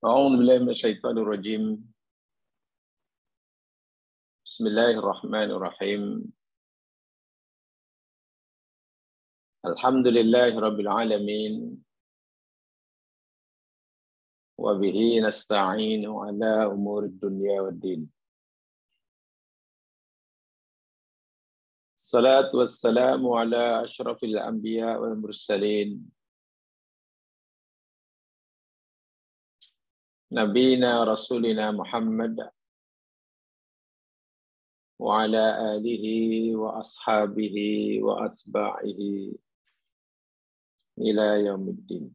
أعوذ بالله من الشيطان الرجيم. بسم الله الرحمن الرحيم. الحمد لله رب العالمين، وبه نستعين على أمور الدنيا والدين. الصلاة والسلام على أشرف الأنبياء والمرسلين، نبينا رسولنا محمد وعلى آله وأصحابه وأتباعه إلى يوم الدين.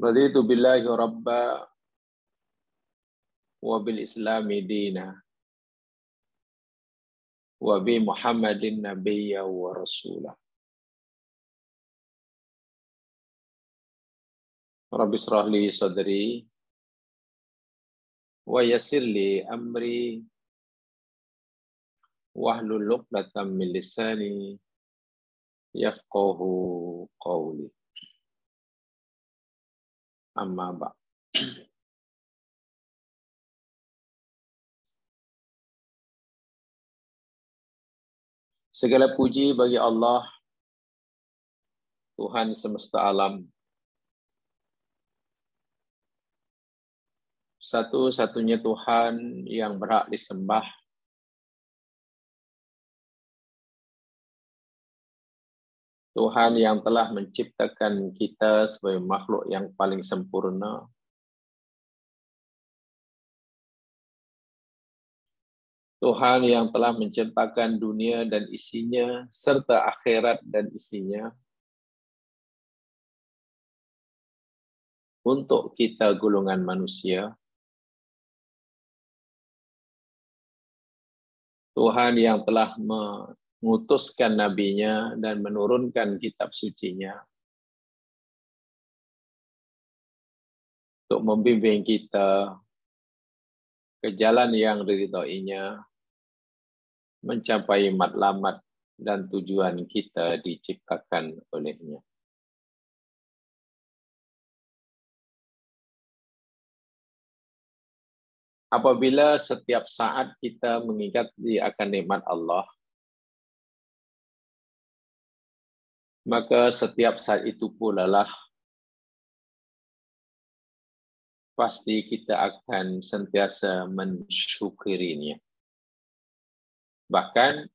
رضيت بالله ربا وبالإسلام دينا وبمحمد نبيا ورسولا. رب اشرح لي صدري ويسر لي أمري واحلل عقدة من لساني يفقه قولي. Amma ba'. Segala puji bagi Allah, Tuhan semesta alam, satu-satunya Tuhan yang berhak disembah, Tuhan yang telah menciptakan kita sebagai makhluk yang paling sempurna, Tuhan yang telah menciptakan dunia dan isinya, serta akhirat dan isinya, untuk kita golongan manusia. Tuhan yang telah mengutuskan nabinya dan menurunkan kitab sucinya untuk membimbing kita ke jalan yang diridhoinya, mencapai matlamat dan tujuan kita diciptakan olehnya. Apabila setiap saat kita mengingat akan nikmat Allah, maka setiap saat itu pula lah pasti kita akan sentiasa mensyukurinya. Bahkan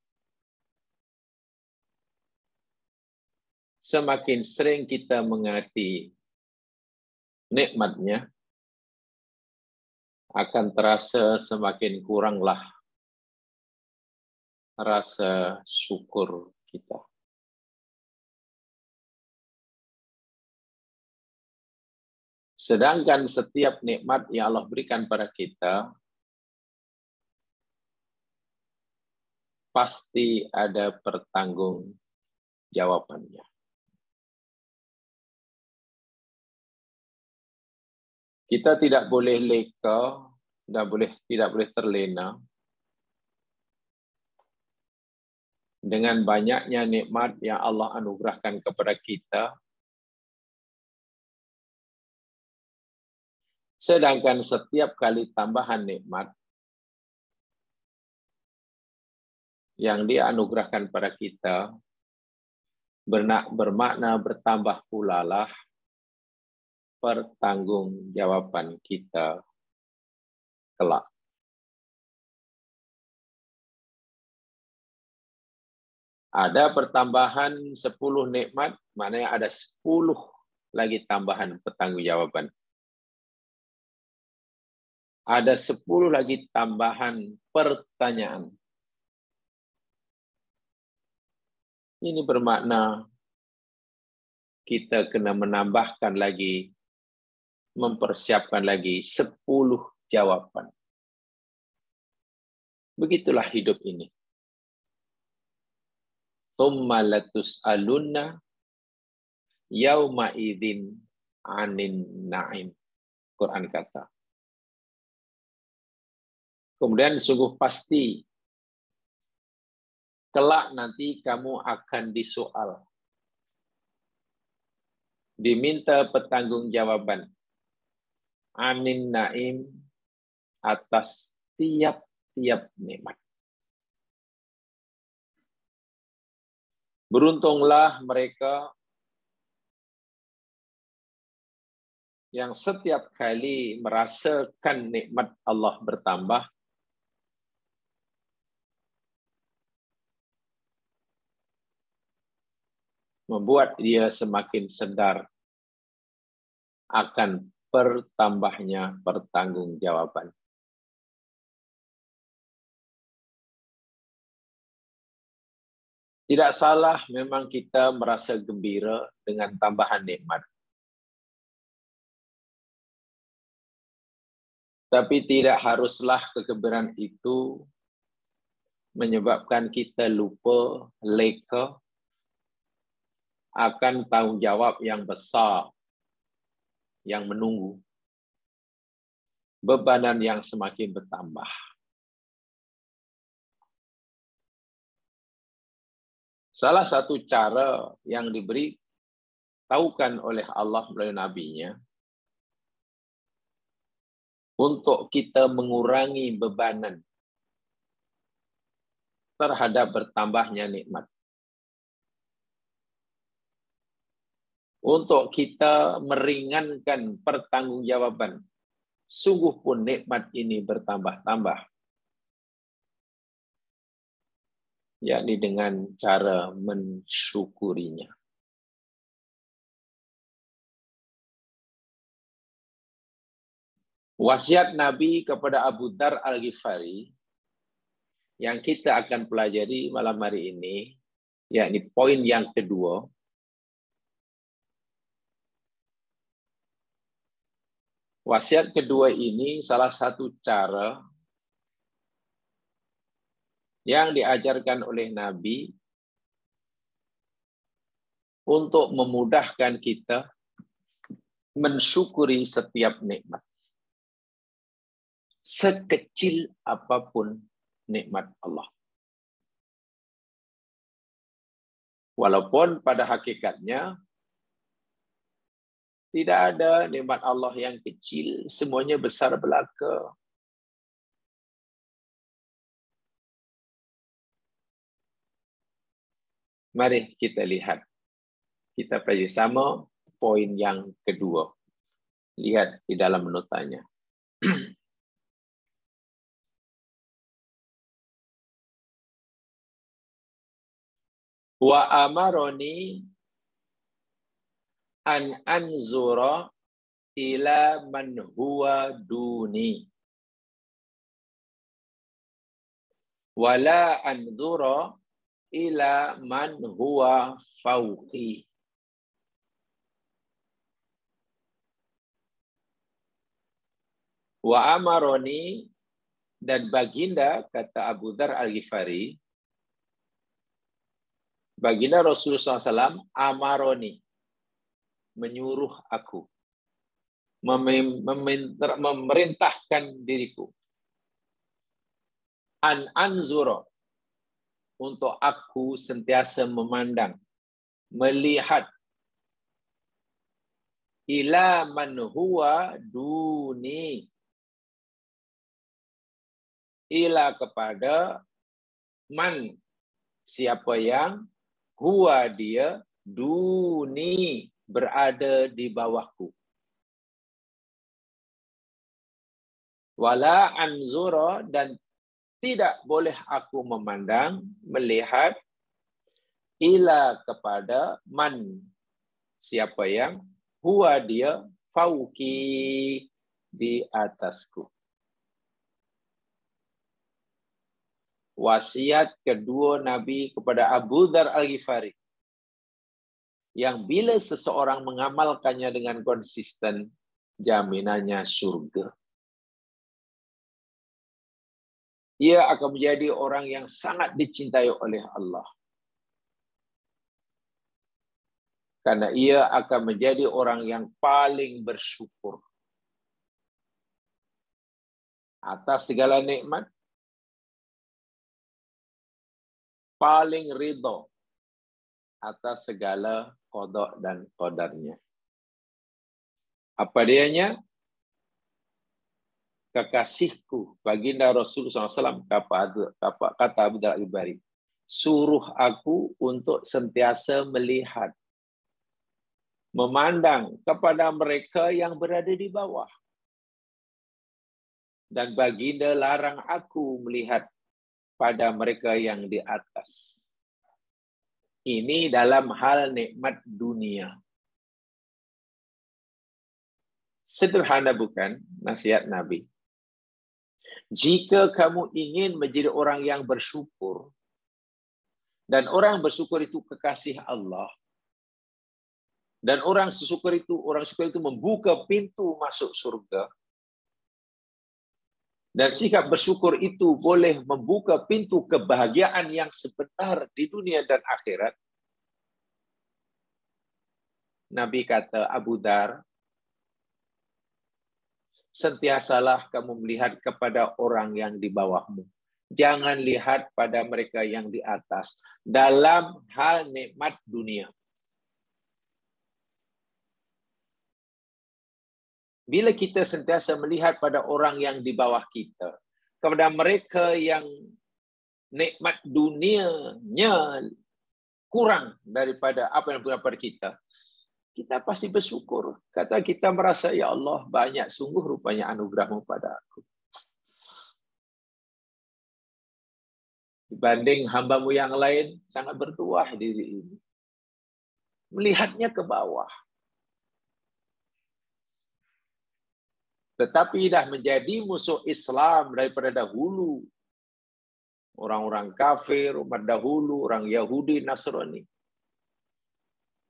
semakin sering kita mengerti nikmatnya, akan terasa semakin kuranglah rasa syukur kita. Sedangkan setiap nikmat yang Allah berikan pada kita, pasti ada pertanggungjawabannya. Kita tidak boleh leka dan tidak boleh terlena dengan banyaknya nikmat yang Allah anugerahkan kepada kita. Sedangkan setiap kali tambahan nikmat yang Dia anugerahkan pada kita bermakna bertambah pula lah pertanggungjawaban kita kelak. Ada pertambahan 10 nikmat, maknanya ada 10 lagi tambahan pertanggungjawaban. Ada 10 lagi tambahan pertanyaan. Ini bermakna kita kena menambahkan lagi, mempersiapkan lagi 10 jawaban. Begitulah hidup ini. Tsumma latus'alunna yauma idzin 'anin na'im. Quran kata. Kemudian sungguh pasti kelak nanti kamu akan disoal diminta pertanggungjawaban anin naim atas tiap-tiap nikmat. Beruntunglah mereka yang setiap kali merasakan nikmat Allah bertambah, membuat dia semakin sedar akan bertambahnya pertanggungjawaban. Tidak salah memang kita merasa gembira dengan tambahan nikmat. Tapi tidak haruslah kegembiraan itu menyebabkan kita lupa, leka akan tanggung jawab yang besar yang menunggu. Bebanan yang semakin bertambah. Salah satu cara yang diberi tahukan oleh Allah melalui Nabi-Nya untuk kita mengurangi bebanan terhadap bertambahnya nikmat. Untuk kita meringankan pertanggungjawaban, sungguh pun nikmat ini bertambah-tambah, yakni dengan cara mensyukurinya. Wasiat Nabi kepada Abu Dzar Al-Ghifari yang kita akan pelajari malam hari ini, yakni poin yang kedua. Wasiat kedua ini salah satu cara yang diajarkan oleh Nabi untuk memudahkan kita mensyukuri setiap nikmat. Sekecil apapun nikmat Allah. Walaupun pada hakikatnya tidak ada nikmat Allah yang kecil, semuanya besar belaka. Mari kita lihat. Kita pelajari sama poin yang kedua. Lihat di dalam notanya. Wa amaroni an anzura ila man huwa duni. Wala anzura ila man huwa fauqi. Wa amaroni, dan baginda, kata Abu Dzar Al-Ghifari, baginda Rasulullah SAW, amaroni, menyuruh aku, memerintahkan diriku, an anzura, untuk aku sentiasa memandang, melihat, ila man huwa duni, ila kepada man, siapa yang huwa dia, duni, berada di bawahku. Wala anzura, dan tidak boleh aku memandang, melihat, ila kepada man, siapa yang huwa dia, fauqi, di atasku. Wasiat kedua Nabi kepada Abu Dzar Al-Ghifari, yang bila seseorang mengamalkannya dengan konsisten, jaminannya surga. Ia akan menjadi orang yang sangat dicintai oleh Allah. Karena ia akan menjadi orang yang paling bersyukur atas segala nikmat, paling ridho atas segala qada dan qadarnya. Apa dianya? Kekasihku, baginda Rasulullah SAW, kata Abu Dzar Al-Ghifari, suruh aku untuk sentiasa melihat, memandang kepada mereka yang berada di bawah. Dan baginda larang aku melihat pada mereka yang di atas. Ini dalam hal nikmat dunia. Sederhana bukan nasihat Nabi? Jika kamu ingin menjadi orang yang bersyukur, dan orang bersyukur itu kekasih Allah, dan orang syukur itu membuka pintu masuk surga, dan sikap bersyukur itu boleh membuka pintu kebahagiaan yang sebenar di dunia dan akhirat. Nabi kata, Abu Dzar, sentiasalah kamu melihat kepada orang yang di bawahmu. Jangan lihat pada mereka yang di atas. Dalam hal nikmat dunia. Bila kita sentiasa melihat pada orang yang di bawah kita, kepada mereka yang nikmat dunianya kurang daripada apa yang berada kita, kita pasti bersyukur. Kata kita merasa, ya Allah, banyak sungguh rupanya anugerahmu pada aku. Dibanding hambamu yang lain, sangat bertuah diri ini. Melihatnya ke bawah. Tetapi dah menjadi musuh Islam daripada dahulu. Orang-orang kafir, umat dahulu, orang Yahudi, Nasrani.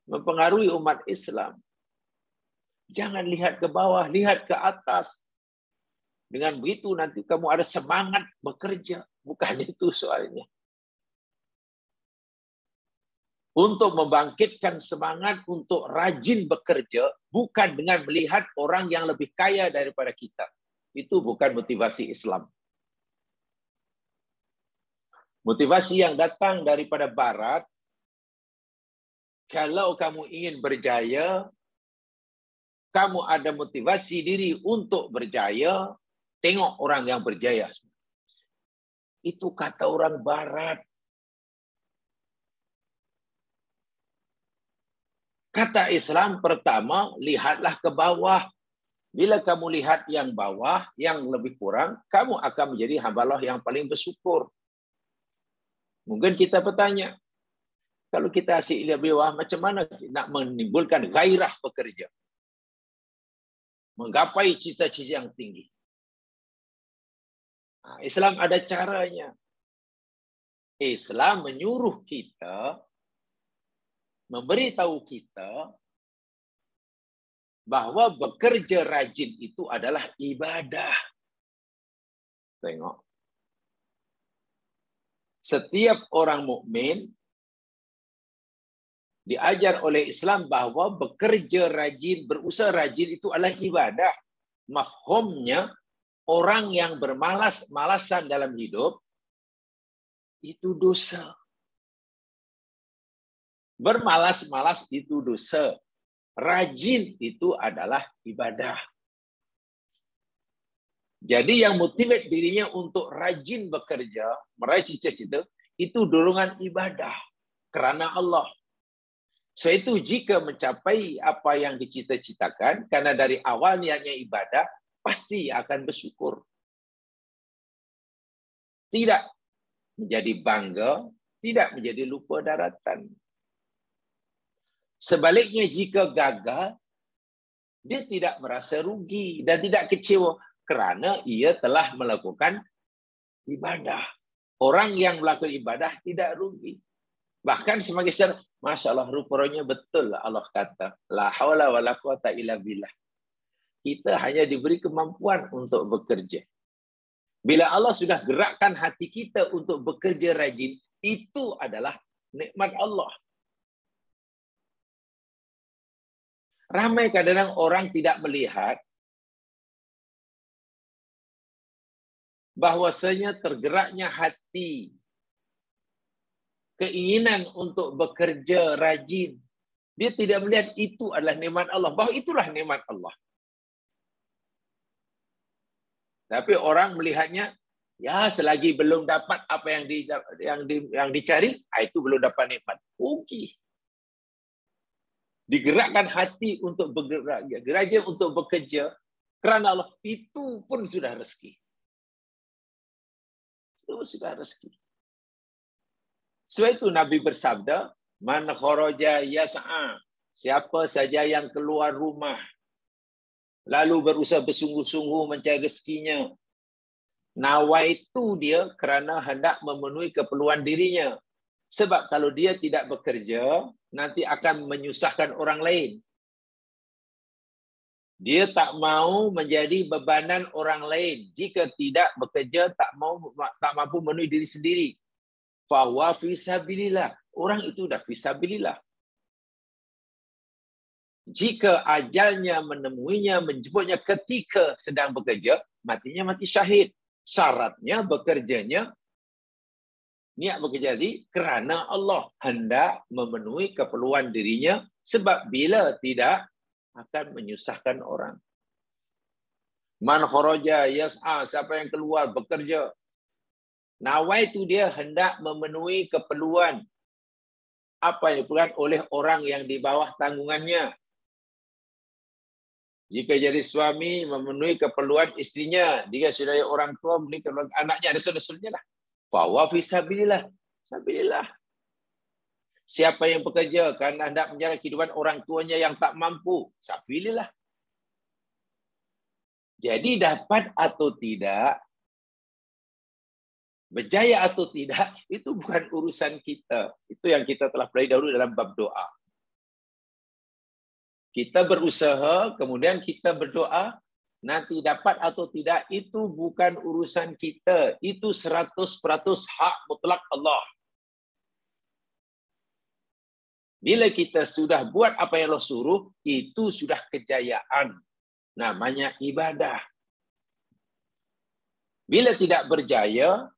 Mempengaruhi umat Islam. Jangan lihat ke bawah, lihat ke atas. Dengan begitu nanti kamu ada semangat bekerja. Bukan itu soalnya. Untuk membangkitkan semangat untuk rajin bekerja, bukan dengan melihat orang yang lebih kaya daripada kita. Itu bukan motivasi Islam. Motivasi yang datang daripada Barat, kalau kamu ingin berjaya, kamu ada motivasi diri untuk berjaya, tengok orang yang berjaya. Itu kata orang Barat. Kata Islam pertama, lihatlah ke bawah. Bila kamu lihat yang bawah, yang lebih kurang, kamu akan menjadi hamba Allah yang paling bersyukur. Mungkin kita bertanya, kalau kita asyik lihat bawah, macam mana nak menimbulkan gairah bekerja? Menggapai cita-cita yang tinggi. Islam ada caranya. Islam menyuruh kita, memberitahu kita bahwa bekerja rajin itu adalah ibadah. Tengok. Setiap orang mukmin diajar oleh Islam bahwa bekerja rajin, berusaha rajin itu adalah ibadah. Mafhumnya, orang yang bermalas-malasan dalam hidup, itu dosa. Bermalas-malas itu dosa. Rajin itu adalah ibadah. Jadi yang motivate dirinya untuk rajin bekerja, meraih cita-cita, itu dorongan ibadah. Kerana Allah. So itu jika mencapai apa yang dicita-citakan, karena dari awal niatnya ibadah, pasti akan bersyukur. Tidak menjadi bangga, tidak menjadi lupa daratan. Sebaliknya jika gagal, dia tidak merasa rugi dan tidak kecewa kerana ia telah melakukan ibadah. Orang yang melakukan ibadah tidak rugi. Bahkan sebagai syarat, Masya Allah, rupanya betul Allah kata, la hawla wa la quwata illa billah. Kita hanya diberi kemampuan untuk bekerja. Bila Allah sudah gerakkan hati kita untuk bekerja rajin, itu adalah nikmat Allah. Ramai kadang-kadang orang tidak melihat bahwasanya tergeraknya hati, keinginan untuk bekerja rajin. Dia tidak melihat itu adalah nikmat Allah. Bahwa itulah nikmat Allah. Tapi orang melihatnya, ya selagi belum dapat apa yang dicari, itu belum dapat nikmat. Rugi. Digerakkan hati untuk bergerak, gerak untuk bekerja, kerana Allah, itu pun sudah rezeki. Itu sudah rezeki. Sebab itu Nabi bersabda, man kharaja yas'a, siapa saja yang keluar rumah lalu berusaha bersungguh-sungguh mencari rezekinya, nawaitu dia kerana hendak memenuhi keperluan dirinya. Sebab kalau dia tidak bekerja, nanti akan menyusahkan orang lain. Dia tak mau menjadi bebanan orang lain. Jika tidak bekerja, tak mampu memenuhi diri sendiri. Fa huwa fi sabilillah. Orang itu dah fi sabilillah. Jika ajalnya menemuinya, menjemputnya ketika sedang bekerja, matinya mati syahid. Syaratnya bekerjanya, niat bekerja tadi kerana Allah hendak memenuhi keperluan dirinya, sebab bila tidak akan menyusahkan orang. Man kharaja yas'a, siapa yang keluar bekerja, nawaitu dia hendak memenuhi keperluan apa yang diperlukan oleh orang yang di bawah tanggungannya. Jika jadi suami memenuhi keperluan istrinya, jika sudah orang tua memenuhi keperluan anaknya, ada saudara-saudaranya lah. Fa huwa fi sabilillah. Sabilillah. Siapa yang bekerja kerana hendak menjaga kehidupan orang tuanya yang tak mampu, sabilillah. Jadi dapat atau tidak, berjaya atau tidak, itu bukan urusan kita. Itu yang kita telah pelajari dahulu dalam bab doa. Kita berusaha, kemudian kita berdoa, nanti dapat atau tidak, itu bukan urusan kita. Itu 100% hak mutlak Allah. Bila kita sudah buat apa yang Allah suruh, itu sudah kejayaan. Namanya ibadah. Bila tidak berjaya,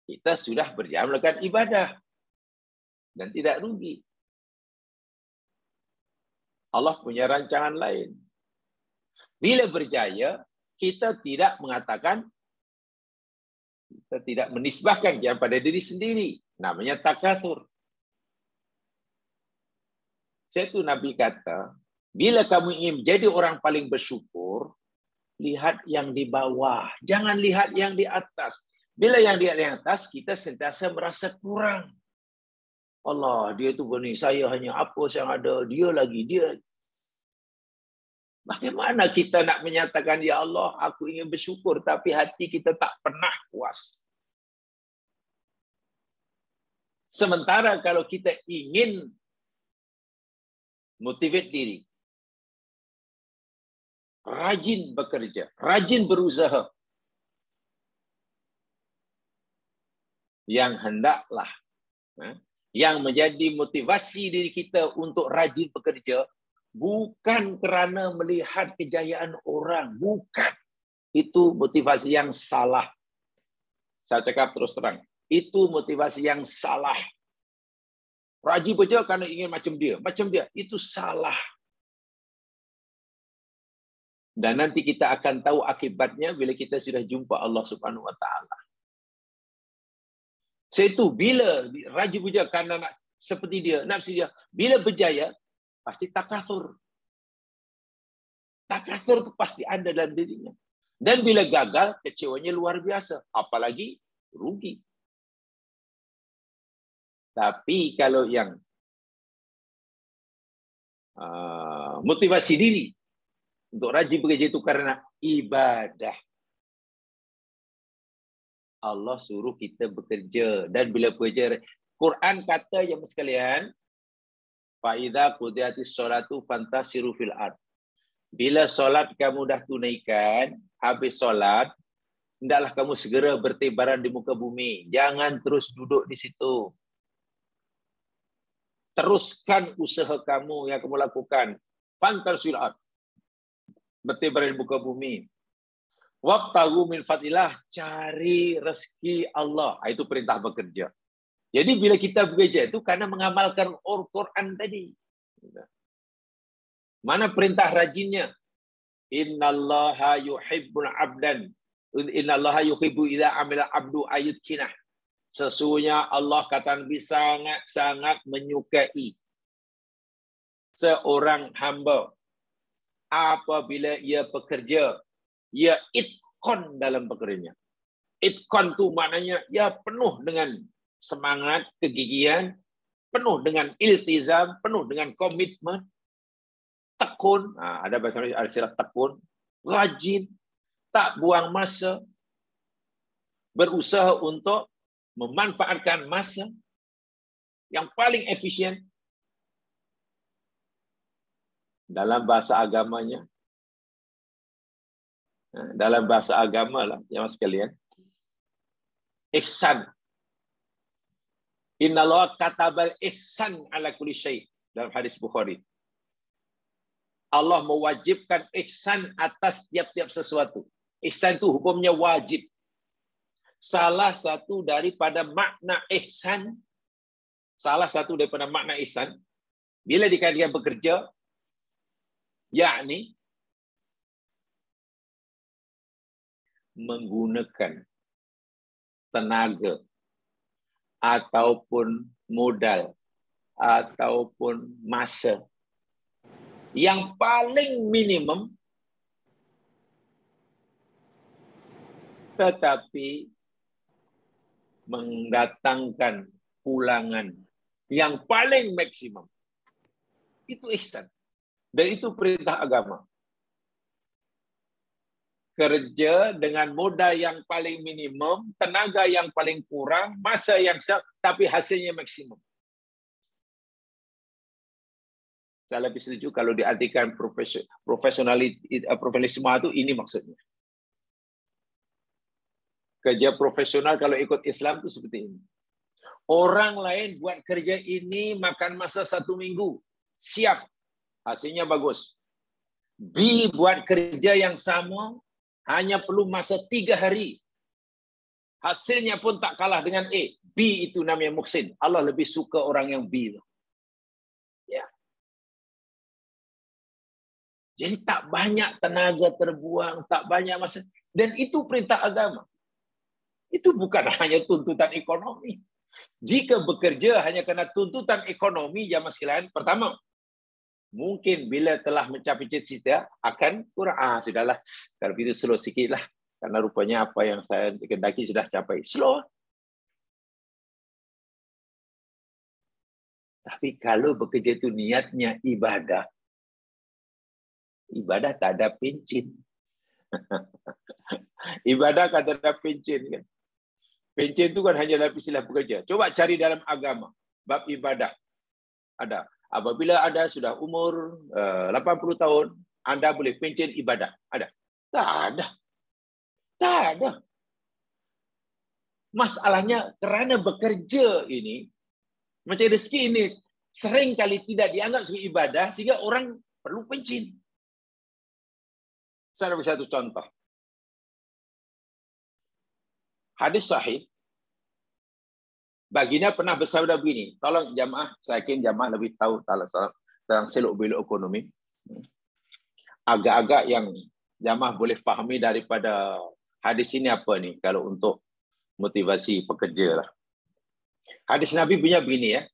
kita sudah berjaya melakukan ibadah. Dan tidak rugi. Allah punya rancangan lain. Bila berjaya, kita tidak mengatakan, kita tidak menisbahkan dia pada diri sendiri. Namanya takatsur. Saya itu Nabi kata, bila kamu ingin menjadi orang paling bersyukur, lihat yang di bawah. Jangan lihat yang di atas. Bila yang di atas, kita sentiasa merasa kurang. Allah, dia tu begini, saya hanya apa yang ada, dia lagi, dia. Bagaimana kita nak menyatakan, ya Allah, aku ingin bersyukur, tapi hati kita tak pernah puas. Sementara kalau kita ingin motivate diri, rajin bekerja, rajin berusaha, yang hendaklah, yang menjadi motivasi diri kita untuk rajin bekerja, bukan kerana melihat kejayaan orang. Bukan. Itu motivasi yang salah. Saya cakap terus terang. Itu motivasi yang salah. Rajin bekerja kerana ingin macam dia. Macam dia. Itu salah. Dan nanti kita akan tahu akibatnya bila kita sudah jumpa Allah Subhanahu Wa Taala. Itu bila rajin bekerja kerana nak seperti dia, nafsi dia, bila berjaya pasti takatsur. Takatsur itu pasti ada dalam dirinya. Dan bila gagal, kecewanya luar biasa, apalagi rugi. Tapi kalau yang motivasi diri untuk rajin bekerja itu karena ibadah. Allah suruh kita bekerja, dan bila bekerja, Quran kata yang sekalian, fa idza qudiyatis sholatu fantasiru fil ard. Bila solat kamu dah tunaikan, habis solat, hendaklah kamu segera bertebaran di muka bumi. Jangan terus duduk di situ. Teruskan usaha kamu yang kamu lakukan. Fantasiru fil ard. Bertebaran di muka bumi. Wabtaghu min fadlillah, cari rezeki Allah. Itu perintah bekerja. Jadi bila kita bekerja itu karena mengamalkan Al-Quran tadi. Mana perintah rajinnya? Innallaha yuhibbul abdan Innallaha yuhibbu idza amila abdu ayyutkinah. Sesungguhnya Allah kata Nabi sangat-sangat menyukai seorang hamba apabila ia bekerja, ia itqan dalam pekerjaannya. Itqan tu maknanya ia penuh dengan semangat, kegigihan, penuh dengan iltizam, penuh dengan komitmen, tekun, ada bahasa Indonesia ada istilah tekun, rajin, tak buang masa, berusaha untuk memanfaatkan masa yang paling efisien. Dalam bahasa agamanya, dalam bahasa agama lah, jemaah sekalian, ihsan. Innallaha katabal ihsan ala kulli syai. Dalam hadis Bukhari. Allah mewajibkan ihsan atas tiap-tiap sesuatu. Ihsan itu hukumnya wajib. Salah satu daripada makna ihsan, bila dikatakan bekerja, yakni menggunakan tenaga ataupun modal ataupun masa yang paling minimum tetapi mendatangkan pulangan yang paling maksimum. Itu ihsan. Dan itu perintah agama. Kerja dengan modal yang paling minimum, tenaga yang paling kurang, masa yang tapi hasilnya maksimum. Saya lebih setuju kalau diartikan profesionalisme itu ini maksudnya. Kerja profesional kalau ikut Islam itu seperti ini. Orang lain buat kerja ini makan masa 1 minggu. Siap. Hasilnya bagus. B buat kerja yang sama hanya perlu masa 3 hari. Hasilnya pun tak kalah dengan A. B itu namanya muhsin. Allah lebih suka orang yang B itu. Ya. Jadi tak banyak tenaga terbuang, tak banyak masa. Dan itu perintah agama. Itu bukan hanya tuntutan ekonomi. Jika bekerja hanya kerana tuntutan ekonomi, jamaah sekalian, pertama, mungkin bila telah mencapai cita-cita akan kurang. Sudahlah, kalau begitu slow sikitlah. Karena rupanya apa yang saya kendaki sudah capai. Slow. Tapi kalau bekerja itu niatnya ibadah, ibadah tak ada pencin. Ibadah tak ada pencin kan. Pencen itu kan hanya dalam istilah bekerja. Coba cari dalam agama. Bab ibadah. Ada. Apabila Anda sudah umur 80 tahun, Anda boleh pencen ibadah. Ada? Tak ada. Tak ada. Masalahnya kerana bekerja ini, macam rezeki ini, sering kali tidak dianggap sebagai ibadah, sehingga orang perlu pencen. Saya beri satu contoh. Hadis sahih, baginda pernah bersabda begini, tolong jamaah, saya yakin jamaah lebih tahu tentang seluk-beluk ekonomi. Agak-agak yang jamaah boleh fahami daripada hadis ini apa nih, kalau untuk motivasi pekerja lah. Hadis Nabi punya begini ya,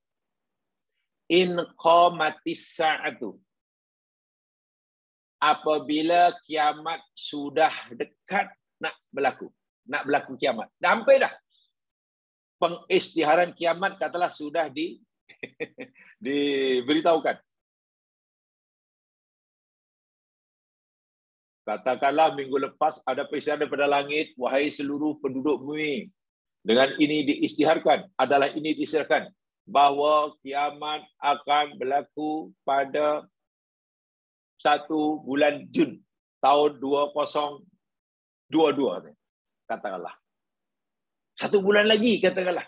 in qamatis sa'atu, apabila kiamat sudah dekat nak berlaku kiamat. Dah sampai dah. Pengisytiharan kiamat katalah sudah diberitahukan. Katakanlah minggu lepas ada peristiwa daripada langit, wahai seluruh penduduk bumi. Dengan ini diisytiharkan, adalah ini diisytiharkan bahawa kiamat akan berlaku pada 1 bulan Jun tahun 2022. Katakanlah. 1 bulan lagi, katakanlah.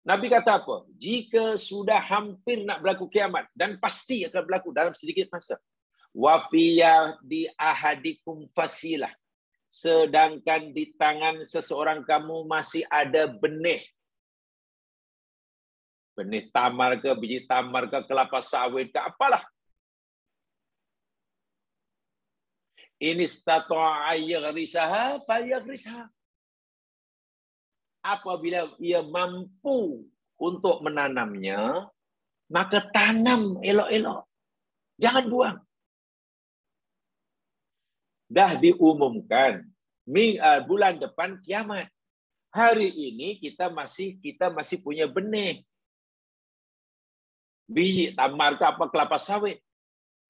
Nabi kata apa? Jika sudah hampir nak berlaku kiamat, dan pasti akan berlaku dalam sedikit masa. Wafiyah di ahadikum fasilah. Sedangkan di tangan seseorang kamu masih ada benih. Benih tamar ke, biji tamar ke, kelapa sawit ke, apalah. In istata'a yaghrisaha falyaghrisha. Apabila ia mampu untuk menanamnya, maka tanam elok-elok. Jangan buang. Dah diumumkan bulan depan kiamat. Hari ini kita masih punya benih. Biji tamar ke apa kelapa sawit.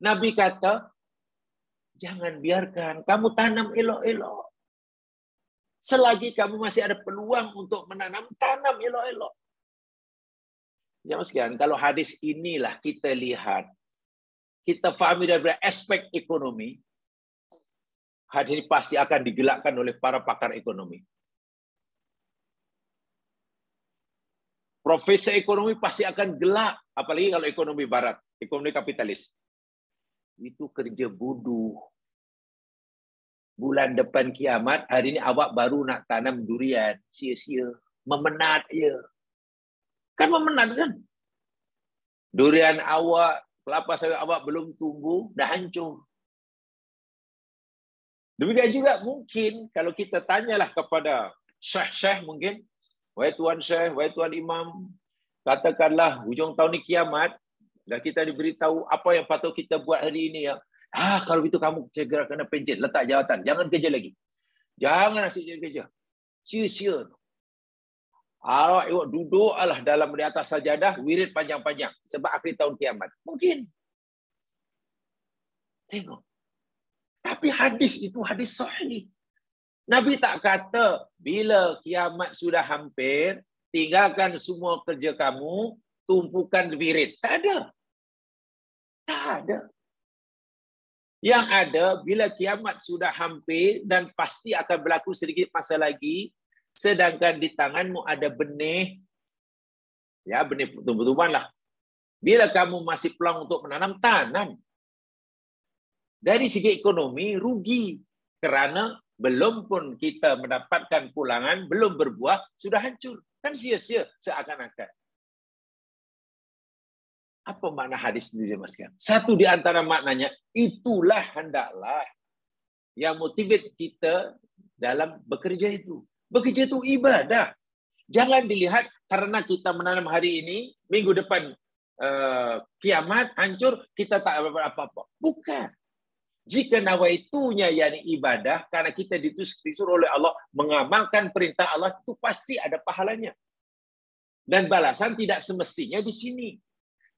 Nabi kata, jangan biarkan, kamu tanam elok-elok. Selagi kamu masih ada peluang untuk menanam, tanam elok-elok. Jemaah sekalian, kalau hadis inilah kita lihat, kita fahami dari aspek ekonomi, hadis ini pasti akan digelakkan oleh para pakar ekonomi. Profesor ekonomi pasti akan gelak, apalagi kalau ekonomi barat, ekonomi kapitalis. Itu kerja bodoh. Bulan depan kiamat, hari ini awak baru nak tanam durian, sia-sia, memenat ya. Kan memenat kan? Durian awak, kelapa sawit awak belum tumbuh, dah hancur. Demikian juga mungkin kalau kita tanyalah kepada syekh-syekh mungkin, wahai tuan syekh, wahai tuan imam, katakanlah hujung tahun ni kiamat, dah kita diberitahu apa yang patut kita buat hari ini ya. Kalau itu kamu segera kena pencet, letak jawatan, jangan kerja lagi. Jangan asyik jadi kerja. Sia-sia. Awak duduklah dalam di atas sajadah, wirid panjang-panjang sebab akhir tahun kiamat. Mungkin. Tengok. Tapi hadis itu hadis sahih. Nabi tak kata bila kiamat sudah hampir, tinggalkan semua kerja kamu, tumpukan wirid. Tak ada. Tak ada. Yang ada, bila kiamat sudah hampir dan pasti akan berlaku sedikit masa lagi, sedangkan di tanganmu ada benih, ya benih tumbuh-tumbuhan lah. Bila kamu masih peluang untuk menanam, tanam. Dari segi ekonomi, rugi. Kerana belum pun kita mendapatkan pulangan, belum berbuah, sudah hancur. Kan sia-sia seakan-akan. Apa makna hadis ini, Mas? Satu di antara maknanya, itulah hendaklah yang motivate kita dalam bekerja itu. Bekerja itu ibadah. Jangan dilihat karena kita menanam hari ini, minggu depan kiamat, hancur, kita tak apa-apa. Bukan. Jika nawaitunya yakni ibadah, karena kita disuruh oleh Allah mengamalkan perintah Allah, itu pasti ada pahalanya. Dan balasan tidak semestinya di sini.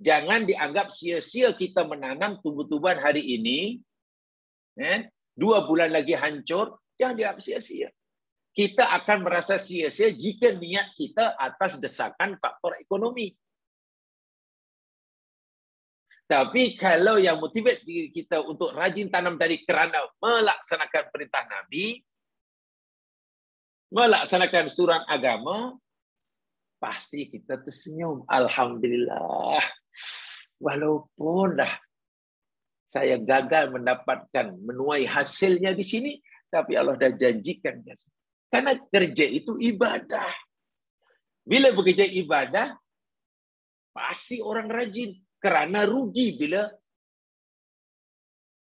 Jangan dianggap sia-sia kita menanam tumbuh-tumbuhan hari ini. 2 bulan lagi hancur, jangan dianggap sia-sia. Kita akan merasa sia-sia jika niat kita atas desakan faktor ekonomi. Tapi kalau yang motivate diri kita untuk rajin tanam tadi kerana melaksanakan perintah Nabi, melaksanakan surat agama, pasti kita tersenyum. Alhamdulillah. Walaupun dah saya gagal mendapatkan menuai hasilnya di sini, tapi Allah dah janjikan. Karena kerja itu ibadah. Bila bekerja ibadah, pasti orang rajin. Kerana rugi bila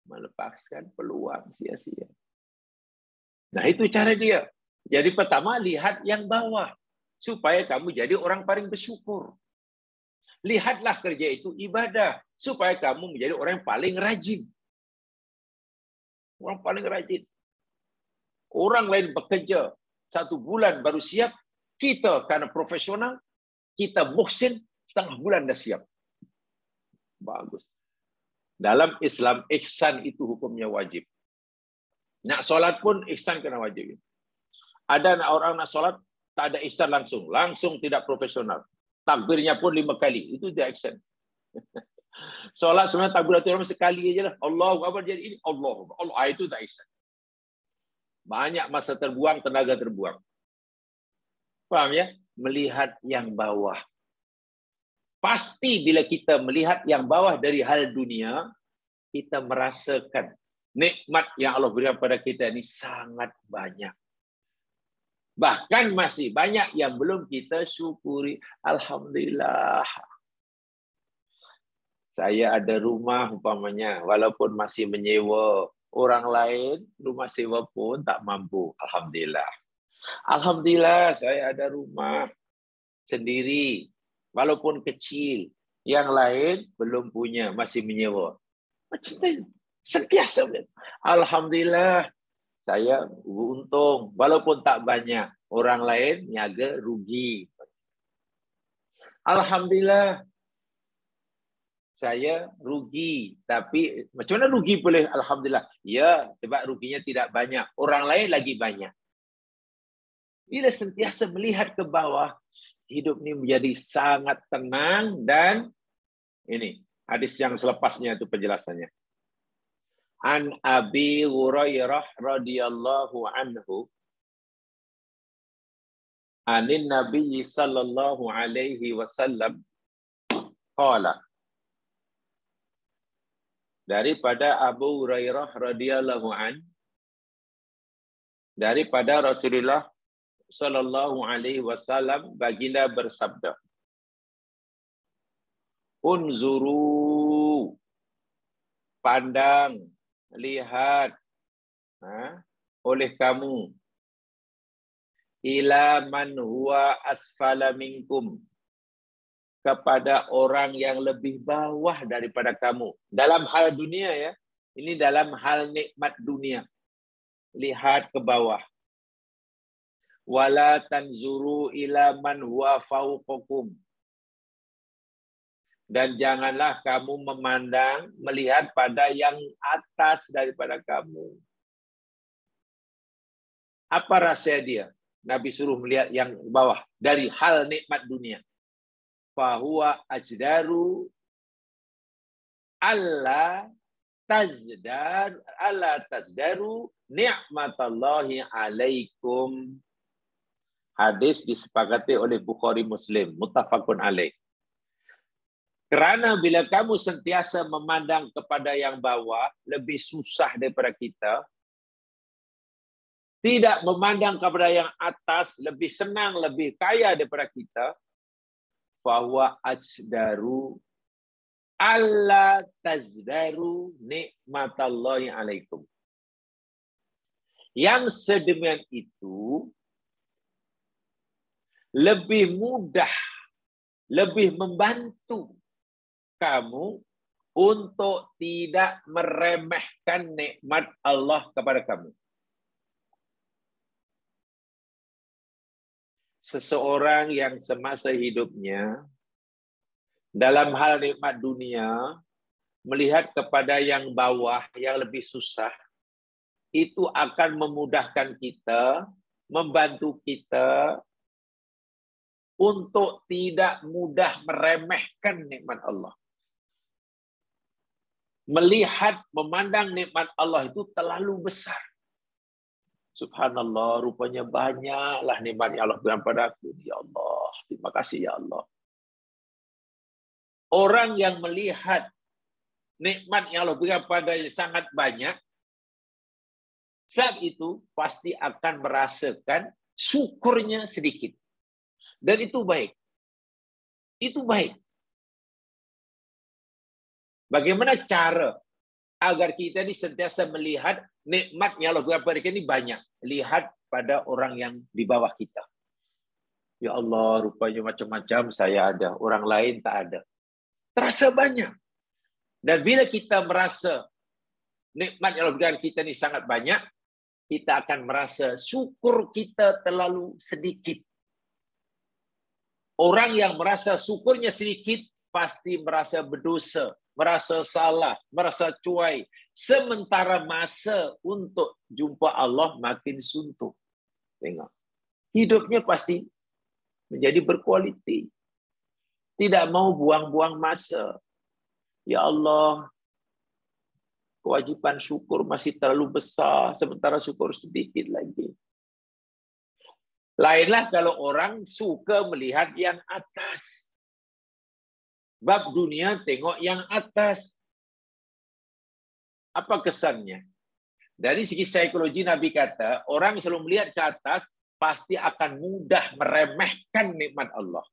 melepaskan peluang sia-sia. Nah, itu cara dia. Jadi pertama, lihat yang bawah. Supaya kamu jadi orang paling bersyukur. Lihatlah kerja itu ibadah. Supaya kamu menjadi orang yang paling rajin. Orang paling rajin. Orang lain bekerja 1 bulan baru siap. Kita karena profesional, kita muhsin setengah bulan dah siap. Bagus. Dalam Islam, ihsan itu hukumnya wajib. Nak solat pun ihsan kena wajib. Ada orang nak solat, tak ada ihsan langsung. Langsung tidak profesional. Takbirnya pun 5 kali. Itu dia ihsan. Solat sebenarnya takbiratul ihram sekali aja lah. Allahu Akbar jadi ini. Allahu Akbar. Allah, itu tak ihsan. Banyak masa terbuang, tenaga terbuang. Faham ya? Melihat yang bawah. Pasti bila kita melihat yang bawah dari hal dunia, kita merasakan nikmat yang Allah berikan pada kita ini sangat banyak. Bahkan masih banyak yang belum kita syukuri. Alhamdulillah. Saya ada rumah umpamanya, walaupun masih menyewa, Orang lain rumah sewa pun tak mampu. Alhamdulillah. Alhamdulillah saya ada rumah sendiri. Walaupun kecil. Yang lain belum punya, masih menyewa. Macam itu. Sentiasa. Alhamdulillah saya untung. Walaupun tak banyak. Orang lain niaga rugi. Alhamdulillah saya rugi, tapi macam mana rugi boleh? Alhamdulillah. Ya, sebab ruginya tidak banyak. Orang lain lagi banyak. Bila sentiasa melihat ke bawah, hidup ini menjadi sangat tenang dan ini hadis yang selepasnya itu penjelasannya. An Abi Hurairah radhiyallahu anhu anin Nabi sallallahu alaihi wasallam qala. Daripada Abu Hurairah radhiyallahu an, daripada Rasulullah sallallahu alaihi wasallam, baginda bersabda, unzuru, pandang, lihat oleh kamu, ila man huwa asfala minkum, kepada orang yang lebih bawah daripada kamu. Dalam hal dunia ya. Ini dalam hal nikmat dunia. Lihat ke bawah. Wala tanzuru ila man huwa fawqakum. Dan janganlah kamu memandang, melihat pada yang atas daripada kamu. Apa rahsia dia? Nabi suruh melihat yang bawah dari hal nikmat dunia. Fahuwa ajdaru alla tazdaru ni'matallahi alaikum. Hadis disepakati oleh Bukhari Muslim, muttafaqun alaih. Kerana bila kamu sentiasa memandang kepada yang bawah, lebih susah daripada kita, tidak memandang kepada yang atas, lebih senang, lebih kaya daripada kita, bahwa ajdaru alla tazdaru nikmatallahi alaikum. Yang sedemikian itu lebih mudah, lebih membantu kamu untuk tidak meremehkan nikmat Allah kepada kamu. Seseorang yang semasa hidupnya dalam hal nikmat dunia melihat kepada yang bawah, yang lebih susah, itu akan memudahkan kita, membantu kita untuk tidak mudah meremehkan nikmat Allah. Melihat, memandang nikmat Allah itu terlalu besar. Subhanallah, rupanya banyaklah nikmat yang Allah berikan padaku. Ya Allah, terima kasih ya Allah. Orang yang melihat nikmat yang Allah berikan padanya sangat banyak, saat itu pasti akan merasakan syukurnya sedikit. Dan itu baik. Itu baik. Bagaimana cara agar kita ini sentiasa melihat nikmat yang Allah berikan pada kita ini banyak. Lihat pada orang yang di bawah kita. Ya Allah, rupanya macam-macam saya ada. Orang lain tak ada. Terasa banyak. Dan bila kita merasa nikmat yang Allah berikan kita ini sangat banyak, kita akan merasa syukur kita terlalu sedikit. Orang yang merasa syukurnya sedikit, pasti merasa berdosa, merasa salah, merasa cuai. Sementara masa untuk jumpa Allah makin suntuk. Tengok. Hidupnya pasti menjadi berkualiti. Tidak mau buang-buang masa. Ya Allah, kewajiban syukur masih terlalu besar, sementara syukur sedikit lagi. Lainlah kalau orang suka melihat yang atas. Bab dunia tengok yang atas. Apa kesannya? Dari segi psikologi Nabi kata, orang selalu melihat ke atas pasti akan mudah meremehkan nikmat Allah.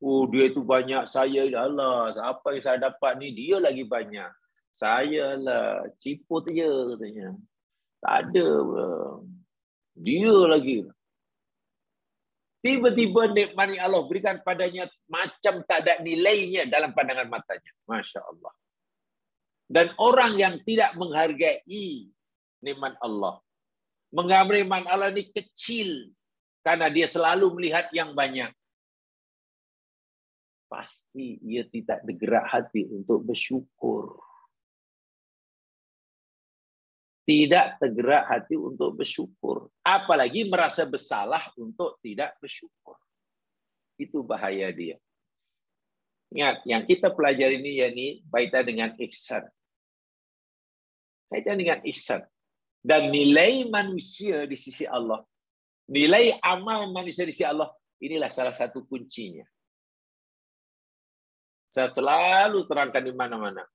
Oh, dia itu banyak, saya ya Allah, apa yang saya dapat ni dia lagi banyak. Saya lah, ciput je katanya. Tak ada. Dia lagi. Tiba-tiba nikmat yang Allah berikan padanya macam tak ada nilainya dalam pandangan matanya. Masya Allah. Dan orang yang tidak menghargai nikmat Allah, menganggap nikmat Allah ini kecil karena dia selalu melihat yang banyak, pasti ia tidak bergerak hati untuk bersyukur. Tidak tergerak hati untuk bersyukur. Apalagi merasa bersalah untuk tidak bersyukur. Itu bahaya dia. Ingat, yang kita pelajari ini yakni kaitan dengan ihsan. Kaitan dengan ihsan. Dan nilai manusia di sisi Allah, nilai amal manusia di sisi Allah, inilah salah satu kuncinya. Saya selalu terangkan di mana-mana.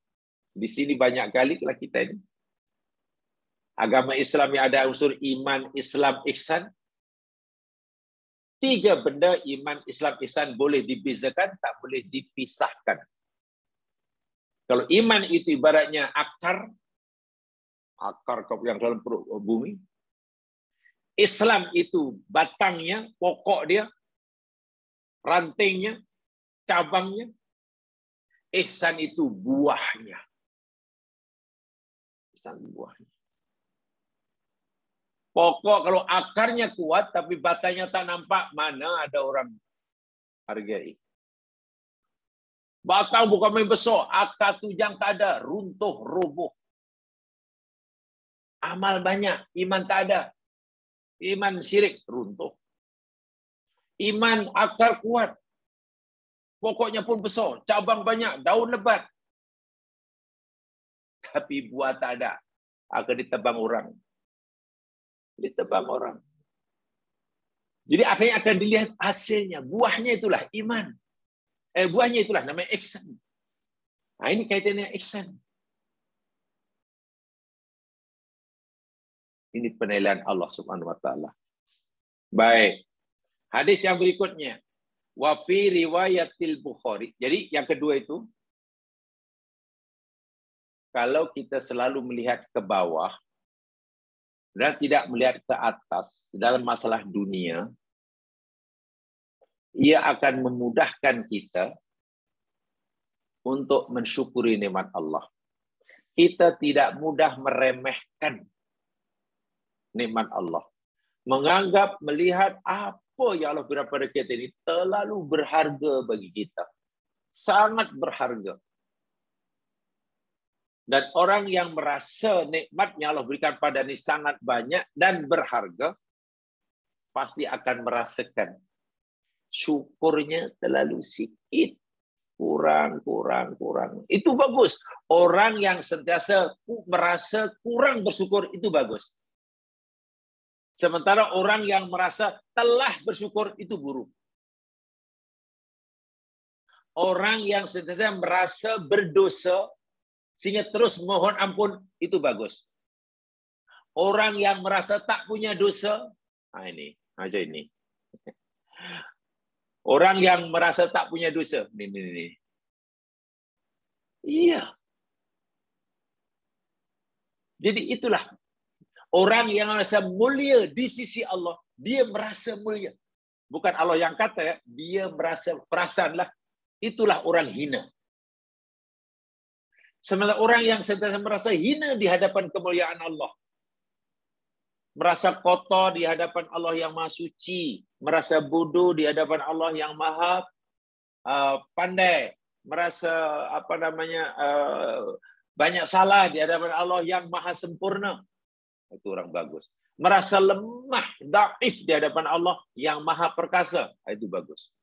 Di sini banyak kali lah kita ini. Agama Islam yang ada unsur iman, Islam, ihsan. 3 benda iman, Islam, ihsan boleh dibezakan, tak boleh dipisahkan. Kalau iman itu ibaratnya akar yang dalam perut bumi. Islam itu batangnya, pokok dia, rantingnya, cabangnya. Ihsan itu buahnya. Ihsan buahnya. Pokok kalau akarnya kuat tapi batangnya tak nampak, mana ada orang hargai. Batang bukan main besar, akar tujang tak ada, runtuh, roboh. Amal banyak, iman tak ada. Iman syirik, runtuh. Iman akar kuat. Pokoknya pun besar, cabang banyak, daun lebat. Tapi buah tak ada, akan ditebang orang. Ditebang orang. Jadi akhirnya akan dilihat hasilnya. Buahnya itulah iman. Buahnya itulah namanya ihsan. Nah, ini kaitannya ihsan. Ini penilaian Allah Subhanahu wa taala. Baik. Hadis yang berikutnya. Wa fi riwayatil Bukhari. Jadi yang kedua itu, kalau kita selalu melihat ke bawah dan tidak melihat ke atas dalam masalah dunia, ia akan memudahkan kita untuk mensyukuri nikmat Allah. Kita tidak mudah meremehkan nikmat Allah. Menganggap, melihat apa yang Allah berikan pada kita ini terlalu berharga bagi kita. Sangat berharga. Dan orang yang merasa nikmat yang Allah berikan pada ini sangat banyak dan berharga, pasti akan merasakan syukurnya terlalu sikit. Kurang. Itu bagus. Orang yang sentiasa merasa kurang bersyukur, itu bagus. Sementara orang yang merasa telah bersyukur, itu buruk. Orang yang sentiasa merasa berdosa, sehingga terus mohon ampun, itu bagus. Orang yang merasa tak punya dosa, ini. Orang yang merasa tak punya dosa, ini. Iya. Jadi itulah orang yang merasa mulia di sisi Allah, dia merasa mulia. Bukan Allah yang kata ya, dia merasa perasaanlah, itulah orang hina. Sementara orang yang sentiasa merasa hina di hadapan kemuliaan Allah, merasa kotor di hadapan Allah yang Maha Suci, merasa bodoh di hadapan Allah yang Maha pandai, merasa banyak salah di hadapan Allah yang Maha sempurna, itu orang bagus. Merasa lemah, dhaif di hadapan Allah yang Maha perkasa, itu bagus.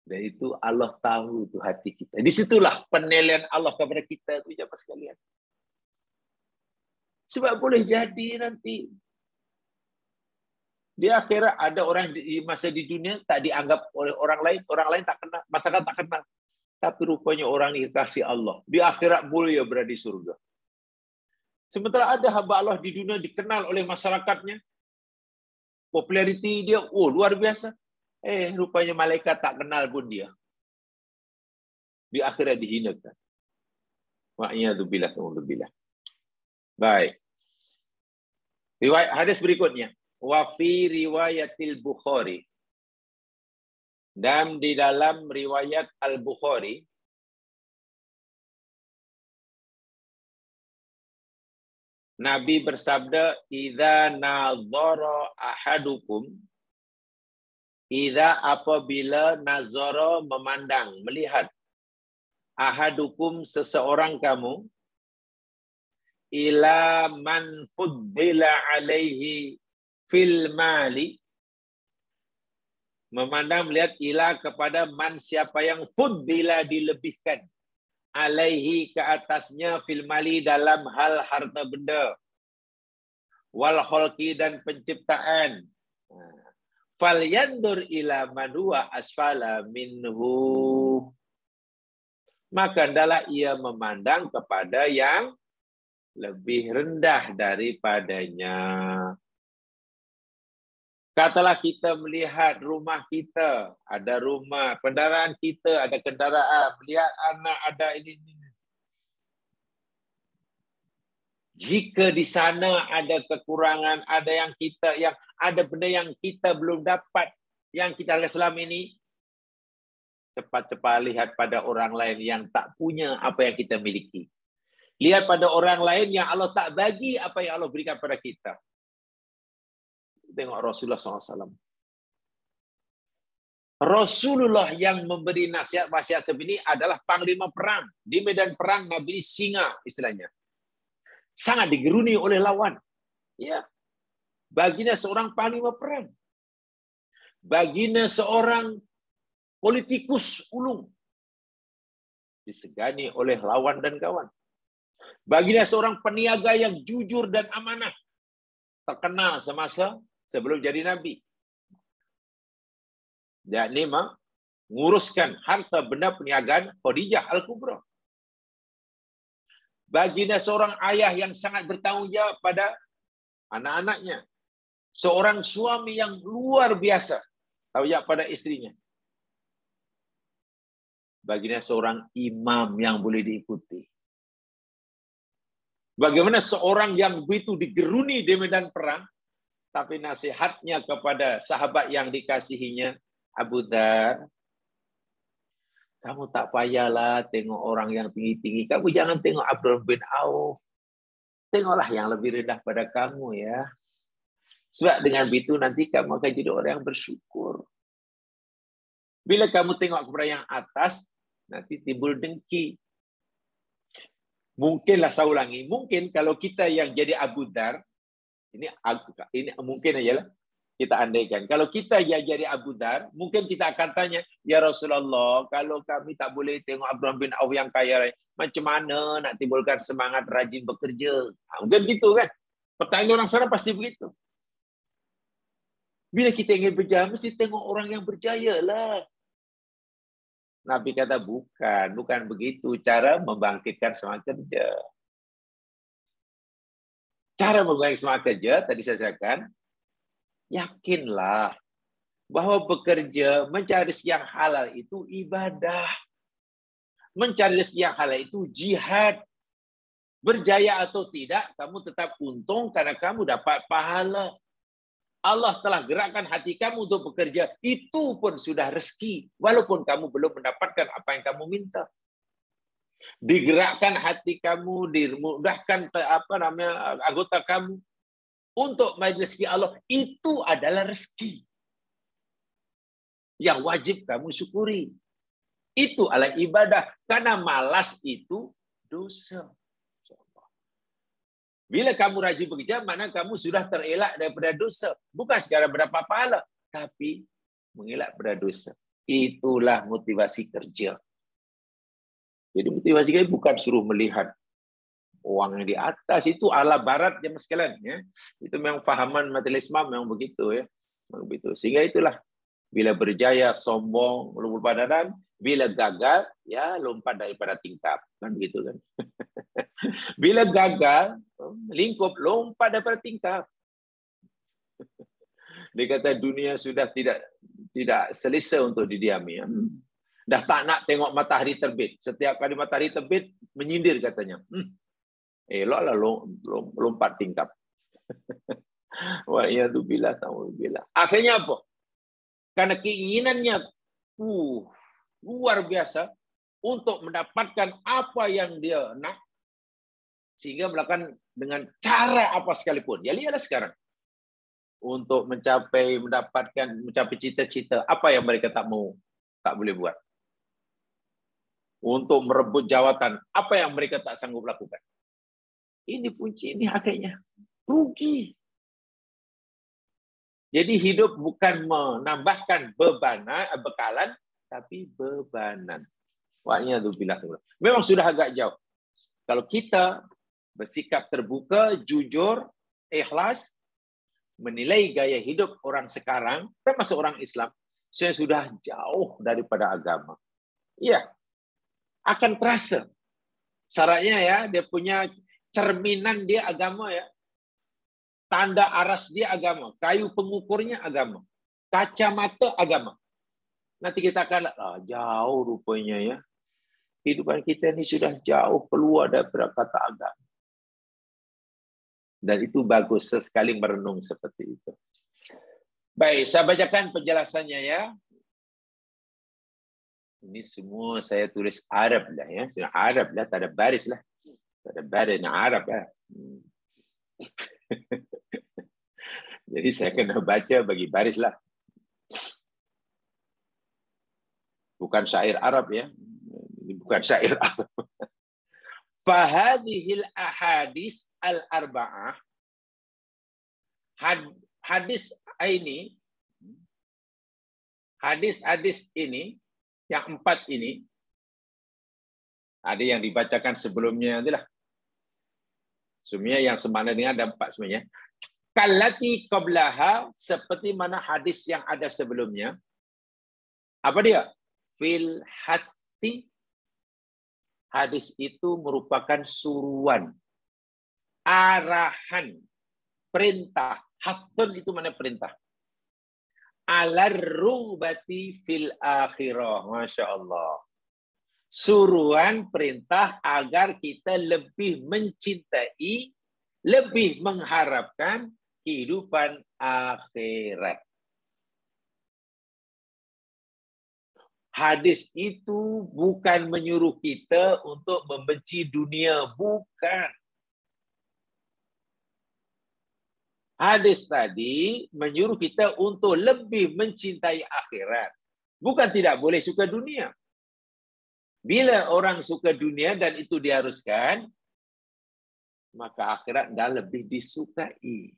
Dan itu Allah tahu itu hati kita. Disitulah penilaian Allah kepada kita itu, jemaah sekalian. Sebab boleh jadi nanti di akhirat ada orang di masa di dunia tak dianggap oleh orang lain tak kenal, masyarakat tak kenal. Tapi rupanya orang ini kasih Allah. Di akhirat mulia berada di surga. Sementara ada hamba Allah di dunia dikenal oleh masyarakatnya. Populariti dia, luar biasa. Rupanya malaikat tak kenal pun dia. Di akhirat dihinakan. Wa'iyadzubillah. Baik. Riwayat hadis berikutnya. Wa fi riwayatil Bukhari. Dan di dalam riwayat Al-Bukhari, Nabi bersabda, "Idza nazara ahadukum," idza apabila nazara memandang, melihat, ahadukum seseorang kamu, ila man fuddila alaihi fil mali, memandang melihat ila kepada man siapa yang fuddila dilebihkan, alaihi ke atasnya fil mali dalam hal harta benda, wal khalqi dan penciptaan, fal yandur ila man huwa asfala minhu, maka hendaklah ia memandang kepada yang lebih rendah daripadanya. Katalah kita melihat rumah kita, ada rumah, kendaraan kita, ada kendaraan, melihat anak ada ini. Jika di sana ada kekurangan, ada yang ada benda yang kita belum dapat, yang kita lihat selama ini, cepat-cepat lihat pada orang lain yang tak punya apa yang kita miliki. Lihat pada orang lain yang Allah tak bagi apa yang Allah berikan pada kita. Tengok Rasulullah SAW. Rasulullah yang memberi nasihat-nasihat ini adalah panglima perang. Di medan perang, Nabi ini singa istilahnya. Sangat digeruni oleh lawan. Ya. Baginda seorang panglima perang. Baginda seorang politikus ulung. Disegani oleh lawan dan kawan. Baginda seorang peniaga yang jujur dan amanah. Terkenal semasa sebelum jadi Nabi. Yakni menguruskan harta benda perniagaan Khadijah Al-Kubra. Baginda seorang ayah yang sangat bertanggung jawab pada anak-anaknya. Seorang suami yang luar biasa tanggung jawab pada istrinya. Baginda seorang imam yang boleh diikuti. Bagaimana seorang yang begitu digeruni di medan perang, tapi nasihatnya kepada sahabat yang dikasihinya, Abu Dzar, kamu tak payahlah tengok orang yang tinggi-tinggi. Kamu jangan tengok Abdurrahman bin Auf. Tengoklah yang lebih rendah pada kamu ya. Sebab dengan begitu nanti kamu akan jadi orang yang bersyukur. Bila kamu tengok kepada yang atas, nanti timbul dengki. Mungkinlah saya ulangi. Mungkin kalau kita yang jadi Abu Dzar, ini mungkin aja lah kita andaikan. Kalau kita yang jadi Abu Dzar, mungkin kita akan tanya, ya Rasulullah, kalau kami tak boleh tengok Abdurrahman bin Auf yang kaya raya, macam mana nak timbulkan semangat rajin bekerja? Mungkin gitu kan? Pertanyaan orang sana pasti begitu. Bila kita ingin berjaya, mesti tengok orang yang berjaya lah. Nabi kata bukan begitu cara membangkitkan semangat kerja. Cara membangkitkan semangat kerja, tadi saya katakan, yakinlah bahwa bekerja, mencari rezeki yang halal itu ibadah. Mencari rezeki yang halal itu jihad. Berjaya atau tidak, kamu tetap untung karena kamu dapat pahala. Allah telah gerakkan hati kamu untuk bekerja, itu pun sudah rezeki, walaupun kamu belum mendapatkan apa yang kamu minta. Digerakkan hati kamu, dimudahkan anggota kamu untuk majlis rezeki Allah, itu adalah rezeki yang wajib kamu syukuri. Itu adalah ibadah, karena malas itu dosa. Bila kamu rajin bekerja, mana kamu sudah terelak daripada dosa. Bukan sekadar berapa pahala, tapi mengelak daripada dosa. Itulah motivasi kerja. Jadi motivasi kerja bukan suruh melihat orang yang di atas. Itu ala barat jemaah sekalian. Ya. Itu memang fahaman materialisme memang begitu. Ya. Memang begitu. Sehingga itulah. Bila berjaya, sombong, lupa badan. Bila gagal, ya lompat daripada tingkap. Kan begitu kan. Bila gagal, lingkup, lompat daripada tingkap. Dia kata dunia sudah tidak selesa untuk didiami. Dah tak nak tengok matahari terbit. Setiap kali matahari terbit, menyindir katanya. Eloklah lompat tingkap. Wa'iyadzubillah, ta'udzubillah. Akhirnya apa? Karena keinginannya luar biasa untuk mendapatkan apa yang dia nak, sehingga melakukan dengan cara apa sekalipun. Ya lihatlah sekarang. Untuk mencapai cita-cita, apa yang mereka tak boleh buat. Untuk merebut jawatan, apa yang mereka tak sanggup lakukan. Ini punci, ini akhirnya rugi. Jadi hidup bukan menambahkan bekalan, tapi bebanan. Wa'iyadzubillah. Memang sudah agak jauh. Kalau kita bersikap terbuka, jujur, ikhlas, menilai gaya hidup orang sekarang, termasuk orang Islam, saya sudah jauh daripada agama. Iya, akan terasa. Syaratnya ya, dia punya cerminan dia agama ya. Tanda aras dia agama. Kayu pengukurnya agama. Kacamata agama. Nanti kita akan jauh rupanya ya. Kehidupan kita ini sudah jauh keluar daripada kata agama. Dan itu bagus sekali merenung seperti itu. Baik, saya bacakan penjelasannya ya. Ini semua saya tulis Arab lah ya. Sudah Arab lah, tak ada baris lah. Tak ada baris, Arab lah. Jadi saya kena baca bagi baris lah. Bukan syair Arab ya. Bukan syair Arab. Fahadihil ahadis al-arba'ah. Hadis ini, yang 4 ini, ada yang dibacakan sebelumnya itulah. Semuanya yang semakna dengan ada 4 semuanya. Kallati qablaha, seperti mana hadis yang ada sebelumnya. Apa dia? Fil hatti. Hadis itu merupakan suruhan, arahan, perintah. Hattun itu mana perintah. Alar-rubati fil akhirah. Masya Allah. Suruhan perintah agar kita lebih mencintai, lebih mengharapkan kehidupan akhirat. Hadis itu bukan menyuruh kita untuk membenci dunia. Bukan. Hadis tadi menyuruh kita untuk lebih mencintai akhirat. Bukan tidak boleh suka dunia. Bila orang suka dunia dan itu diharuskan, maka akhirat dah lebih disukai.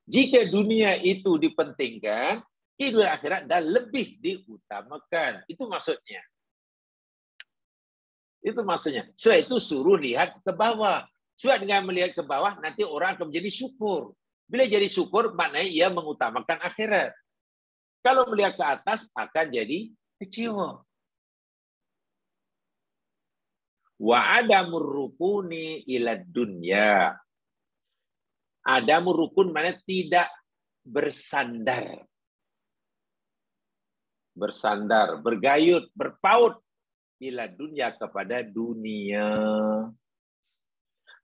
Jika dunia itu dipentingkan, kehidupan akhirat dah lebih diutamakan. Itu maksudnya. Itu maksudnya. So itu suruh lihat ke bawah. Sebab dengan melihat ke bawah, nanti orang akan menjadi syukur. Bila jadi syukur, maknanya ia mengutamakan akhirat. Kalau melihat ke atas, akan jadi kecewa. Wa adamur rukuni ila dunya. Adamur rukun mana tidak bersandar. Bersandar, bergayut, berpaut ila dunya, kepada dunia.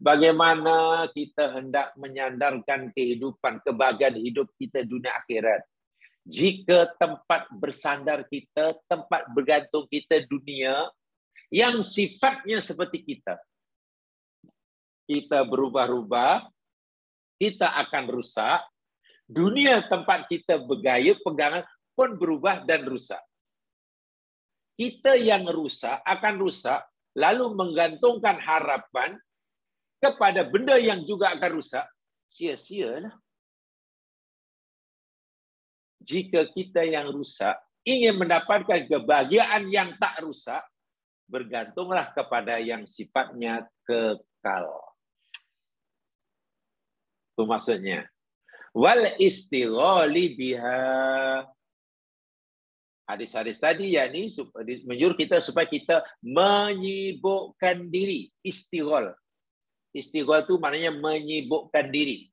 Bagaimana kita hendak menyandarkan kehidupan, kebahagiaan hidup kita dunia akhirat. Jika tempat bersandar kita, tempat bergantung kita dunia, yang sifatnya seperti kita. Kita berubah-ubah, kita akan rusak. Dunia tempat kita bergayut, pegangan pun berubah dan rusak. Kita yang rusak akan rusak, lalu menggantungkan harapan kepada benda yang juga akan rusak, sia-sialah. Jika kita yang rusak ingin mendapatkan kebahagiaan yang tak rusak, bergantunglah kepada yang sifatnya kekal. Itu maksudnya. Wal istighali biha. Hadis-hadis tadi yakni menyuruh kita supaya kita menyibukkan diri. Istighal. Istighal itu maknanya menyibukkan diri.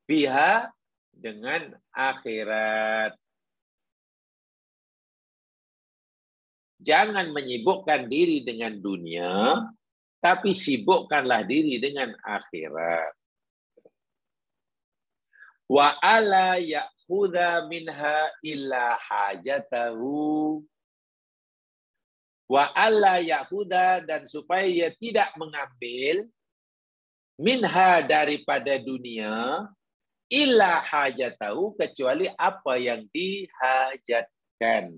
Biha, dengan akhirat. Jangan menyibukkan diri dengan dunia, tapi sibukkanlah diri dengan akhirat. Wa ala ya'khudha minha illa hajatahu. Wa alla ya'khudha, dan supaya ia tidak mengambil minha daripada dunia illa hajatahu, kecuali apa yang dihajatkan,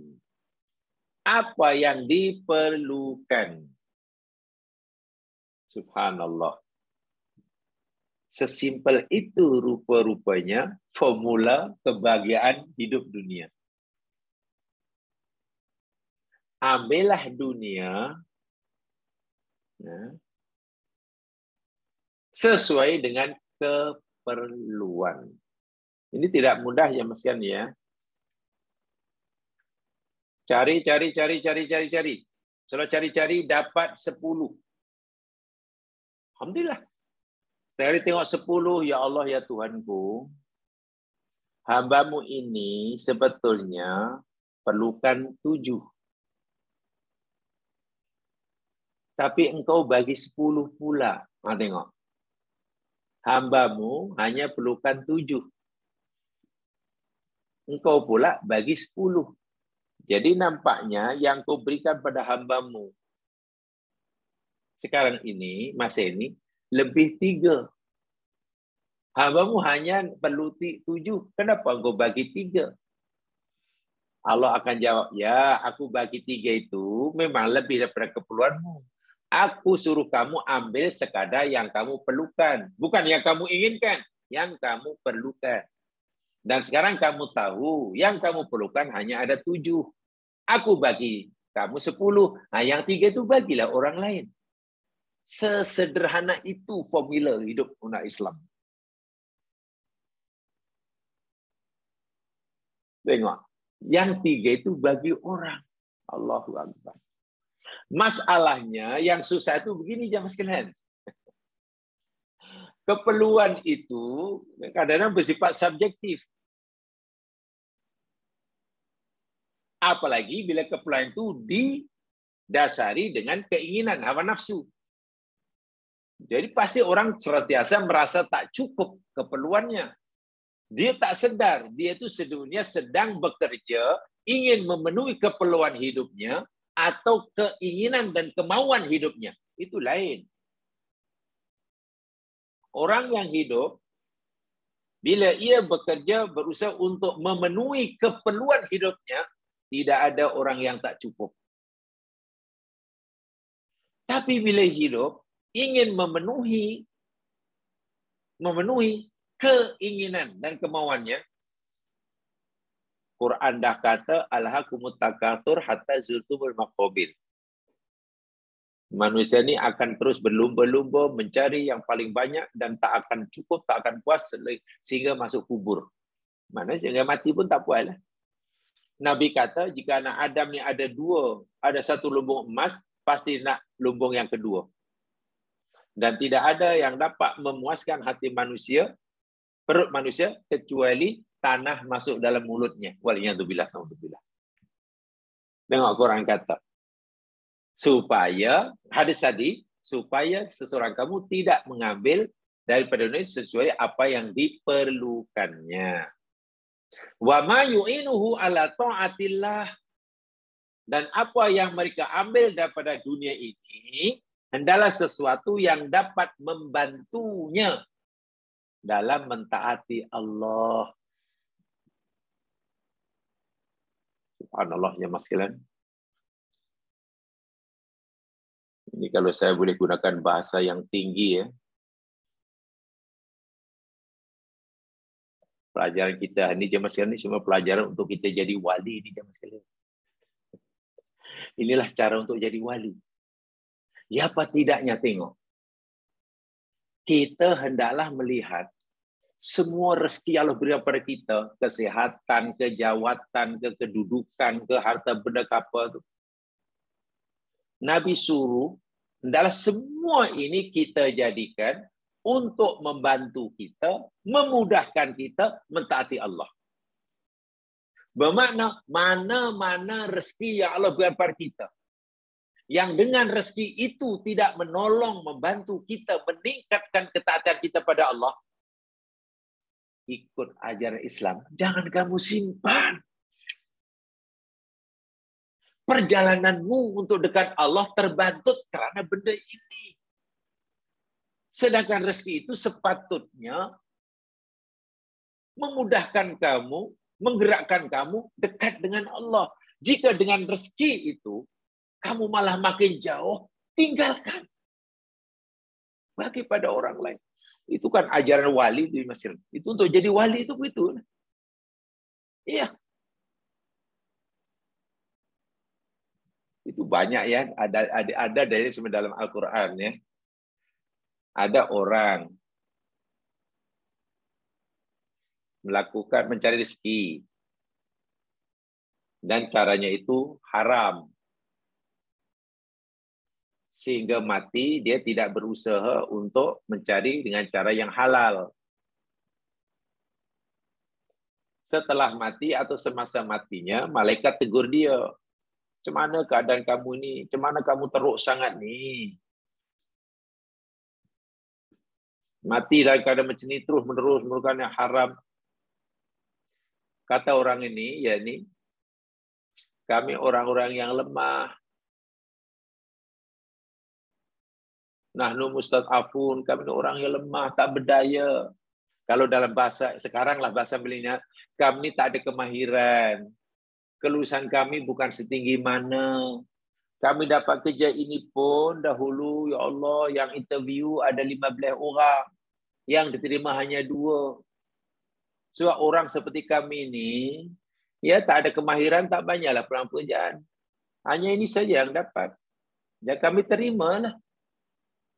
apa yang diperlukan. Subhanallah. Sesimpel itu rupa-rupanya formula kebahagiaan hidup dunia. Ambillah dunia sesuai dengan keperluan. Ini tidak mudah ya Mas Kan ya. Cari. Kalau cari dapat 10. Alhamdulillah. Sekali tengok 10, ya Allah ya Tuhanku, hamba-Mu ini sebetulnya perlukan 7. Tapi Engkau bagi 10 pula. Nah, tengok. Hamba-Mu hanya perlukan 7. Engkau pula bagi 10. Jadi nampaknya yang Kau berikan pada hamba-Mu sekarang ini, masa ini, lebih 3. Hamba-Mu hanya perlu 7. Kenapa Engkau bagi 3? Allah akan jawab, ya aku bagi 3 itu memang lebih daripada keperluan-Mu. Aku suruh kamu ambil sekadar yang kamu perlukan. Bukan yang kamu inginkan, yang kamu perlukan. Dan sekarang kamu tahu, yang kamu perlukan hanya ada 7. Aku bagi kamu 10. Nah, yang 3 itu bagilah orang lain. Sesederhana itu formula hidup umat Islam. Tengok. Yang 3 itu bagi orang. Allahu Akbar. Masalahnya yang susah itu begini jemaah sekalian. Keperluan itu kadang-kadang bersifat subjektif. Apalagi bila keperluan itu didasari dengan keinginan hawa nafsu. Jadi pasti orang senantiasa merasa tak cukup keperluannya. Dia tak sedar, dia itu sedunia sedang bekerja, ingin memenuhi keperluan hidupnya, atau keinginan dan kemauan hidupnya. Itu lain. Orang yang hidup, bila ia bekerja, berusaha untuk memenuhi keperluan hidupnya, tidak ada orang yang tak cukup. Tapi bila hidup, ingin memenuhi keinginan dan kemauannya, Quran dah kata alhaqumut takatsur hatta zurtumul maqabir. Manusia ini akan terus berlumba-lumba mencari yang paling banyak dan tak akan cukup, tak akan puas sehingga masuk kubur. Mana sehingga mati pun tak puas lah. Nabi kata jika anak Adam ni ada 2, ada 1 lumbung emas, pasti nak lumbung yang kedua. Dan tidak ada yang dapat memuaskan hati manusia, perut manusia, kecuali tanah masuk dalam mulutnya. Waliyadzubillah. Tengok Quran kata. Supaya, hadis tadi, supaya seseorang kamu tidak mengambil daripada dunia sesuai apa yang diperlukannya. Wa ma yu'inuhu ala ta'atillah. Dan apa yang mereka ambil daripada dunia ini hendaklah sesuatu yang dapat membantunya dalam mentaati Allah. Subhanallah ya mas sekalian. Ini kalau saya boleh gunakan bahasa yang tinggi ya. Pelajaran kita ini jemaah sekalian ini semua pelajaran untuk kita jadi wali ini jemaah sekalian. Inilah cara untuk jadi wali. Ya apa tidaknya tengok. Kita hendaklah melihat semua rezeki Allah beri kepada kita, kesehatan, kejawatan, kedudukan, harta benda apa tu. Nabi suruh hendaklah semua ini kita jadikan untuk membantu kita, memudahkan kita mentaati Allah. Bermakna mana-mana rezeki yang Allah berikan pada kita, yang dengan rezeki itu tidak menolong, membantu kita meningkatkan ketaatan kita pada Allah, ikut ajaran Islam, jangan kamu simpan. Perjalananmu untuk dekat Allah terbantut karena benda ini. Sedangkan rezeki itu sepatutnya memudahkan kamu, menggerakkan kamu dekat dengan Allah. Jika dengan rezeki itu kamu malah makin jauh, tinggalkan. Bagi pada orang lain. Itu kan ajaran wali di Mesir. Itu untuk jadi wali itu begitu. Iya. Itu banyak ya. Ada dari dalam Al-Quran ya. Ada orang mencari rezeki. Dan caranya itu haram. Sehingga mati, dia tidak berusaha untuk mencari dengan cara yang halal. Setelah mati atau semasa matinya, malaikat tegur dia. Macam mana keadaan kamu ni? Macam mana kamu teruk sangat ni? Mati dalam keadaan macam ni, terus menerus melakukan yang haram. Kata orang ini, ya ni, kami orang-orang yang lemah. Nahnu mustad'afun, kami orang yang lemah, tak berdaya. Kalau dalam bahasa sekarang lah bahasa belinya, kami tak ada kemahiran. Kelulusan kami bukan setinggi mana. Kami dapat kerja ini pun dahulu, ya Allah, yang interview ada 15 orang. Yang diterima hanya 2. Sebab orang seperti kami ni, ya tak ada kemahiran, tak banyaklah peluang pekerjaan. Hanya ini saja yang dapat. Dan kami terimalah.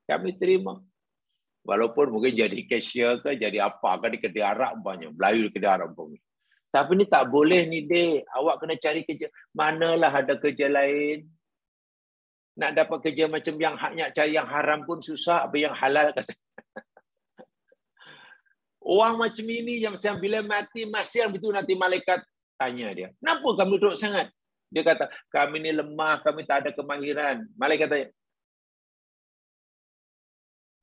Kami terima. Walaupun mungkin jadi cashier ke, jadi apa ke di kedai Arab banyak. Melayu di kedai Arab pun. Tapi ni tak boleh ni, dek. Awak kena cari kerja. Manalah ada kerja lain. Nak dapat kerja macam yang haknya cari yang haram pun susah. Apa yang halal kata. Orang macam ini yang bila mati, masih yang betul nanti malaikat tanya dia. Kenapa kamu duduk sangat? Dia kata, kami ni lemah, kami tak ada kemahiran. Malaikat tanya,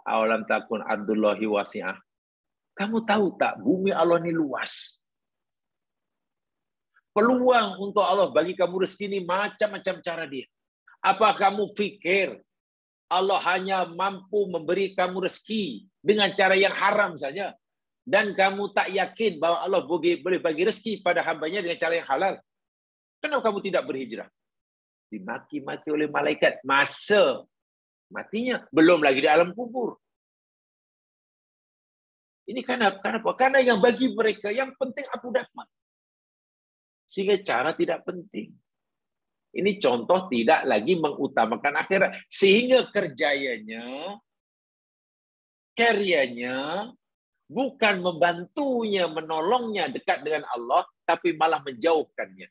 awalam takun ardullahi wasi'ah. Kamu tahu tak, bumi Allah ni luas. Peluang untuk Allah bagi kamu rezeki ni macam-macam cara dia. Apa kamu fikir Allah hanya mampu memberi kamu rezeki dengan cara yang haram saja? Dan kamu tak yakin bahawa Allah boleh bagi rezeki pada hambanya dengan cara yang halal? Kenapa kamu tidak berhijrah? Dimaki-maki oleh malaikat. Masa matinya. Belum lagi di alam kubur. Ini kenapa? Karena yang bagi mereka yang penting aku dapat. Sehingga cara tidak penting. Ini contoh tidak lagi mengutamakan akhirat. Sehingga karyanya bukan membantunya, menolongnya dekat dengan Allah, tapi malah menjauhkannya.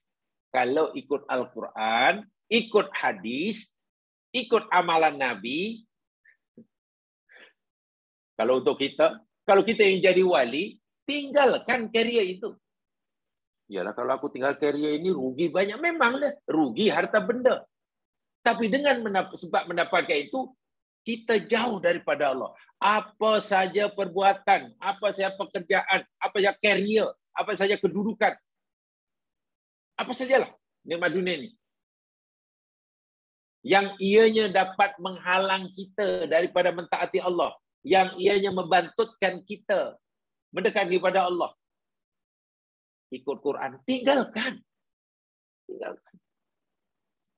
Kalau ikut Al-Quran, ikut hadis, ikut amalan Nabi. Kalau untuk kita, kalau kita yang jadi wali, tinggalkan karier itu. Yalah, kalau aku tinggal karier ini rugi banyak. Memanglah rugi harta benda. Tapi dengan sebab mendapatkan itu, kita jauh daripada Allah. Apa saja perbuatan, apa saja pekerjaan, apa saja karier, apa saja kedudukan, apa sajalah nikmat dunia ini yang ianya dapat menghalang kita daripada mentaati Allah, yang ianya membantutkan kita mendekat kepada Allah. Ikut Quran, tinggalkan.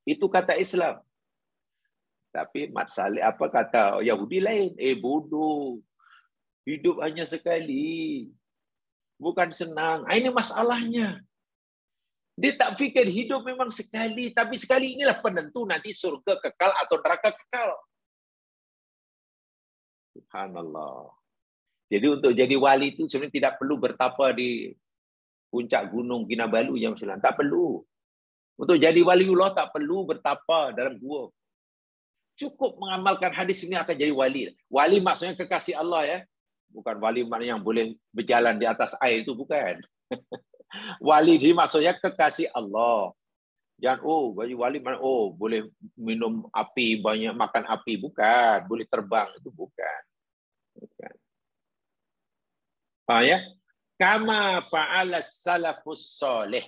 Itu kata Islam. Tapi Mat Saleh apa kata Yahudi lain? Bodoh. Hidup hanya sekali. Bukan senang. Ini masalahnya. Dia tak fikir hidup memang sekali. Tapi sekali inilah penentu nanti surga kekal atau neraka kekal. Subhanallah. Jadi untuk jadi wali itu sebenarnya tidak perlu bertapa di puncak gunung Kinabalu yang Muslim. Tak perlu. Untuk jadi waliullah tak perlu bertapa dalam gua. Cukup mengamalkan hadis ini akan jadi wali. Wali maksudnya kekasih Allah ya. Bukan wali maknanya yang boleh berjalan di atas air itu bukan. Wali di maksudnya kekasih Allah. Jangan, oh, bagi wali mana, oh, boleh minum api, banyak makan api. Bukan. Boleh terbang. Itu bukan. Bukan. Ya? Kama fa'ala salafus soleh.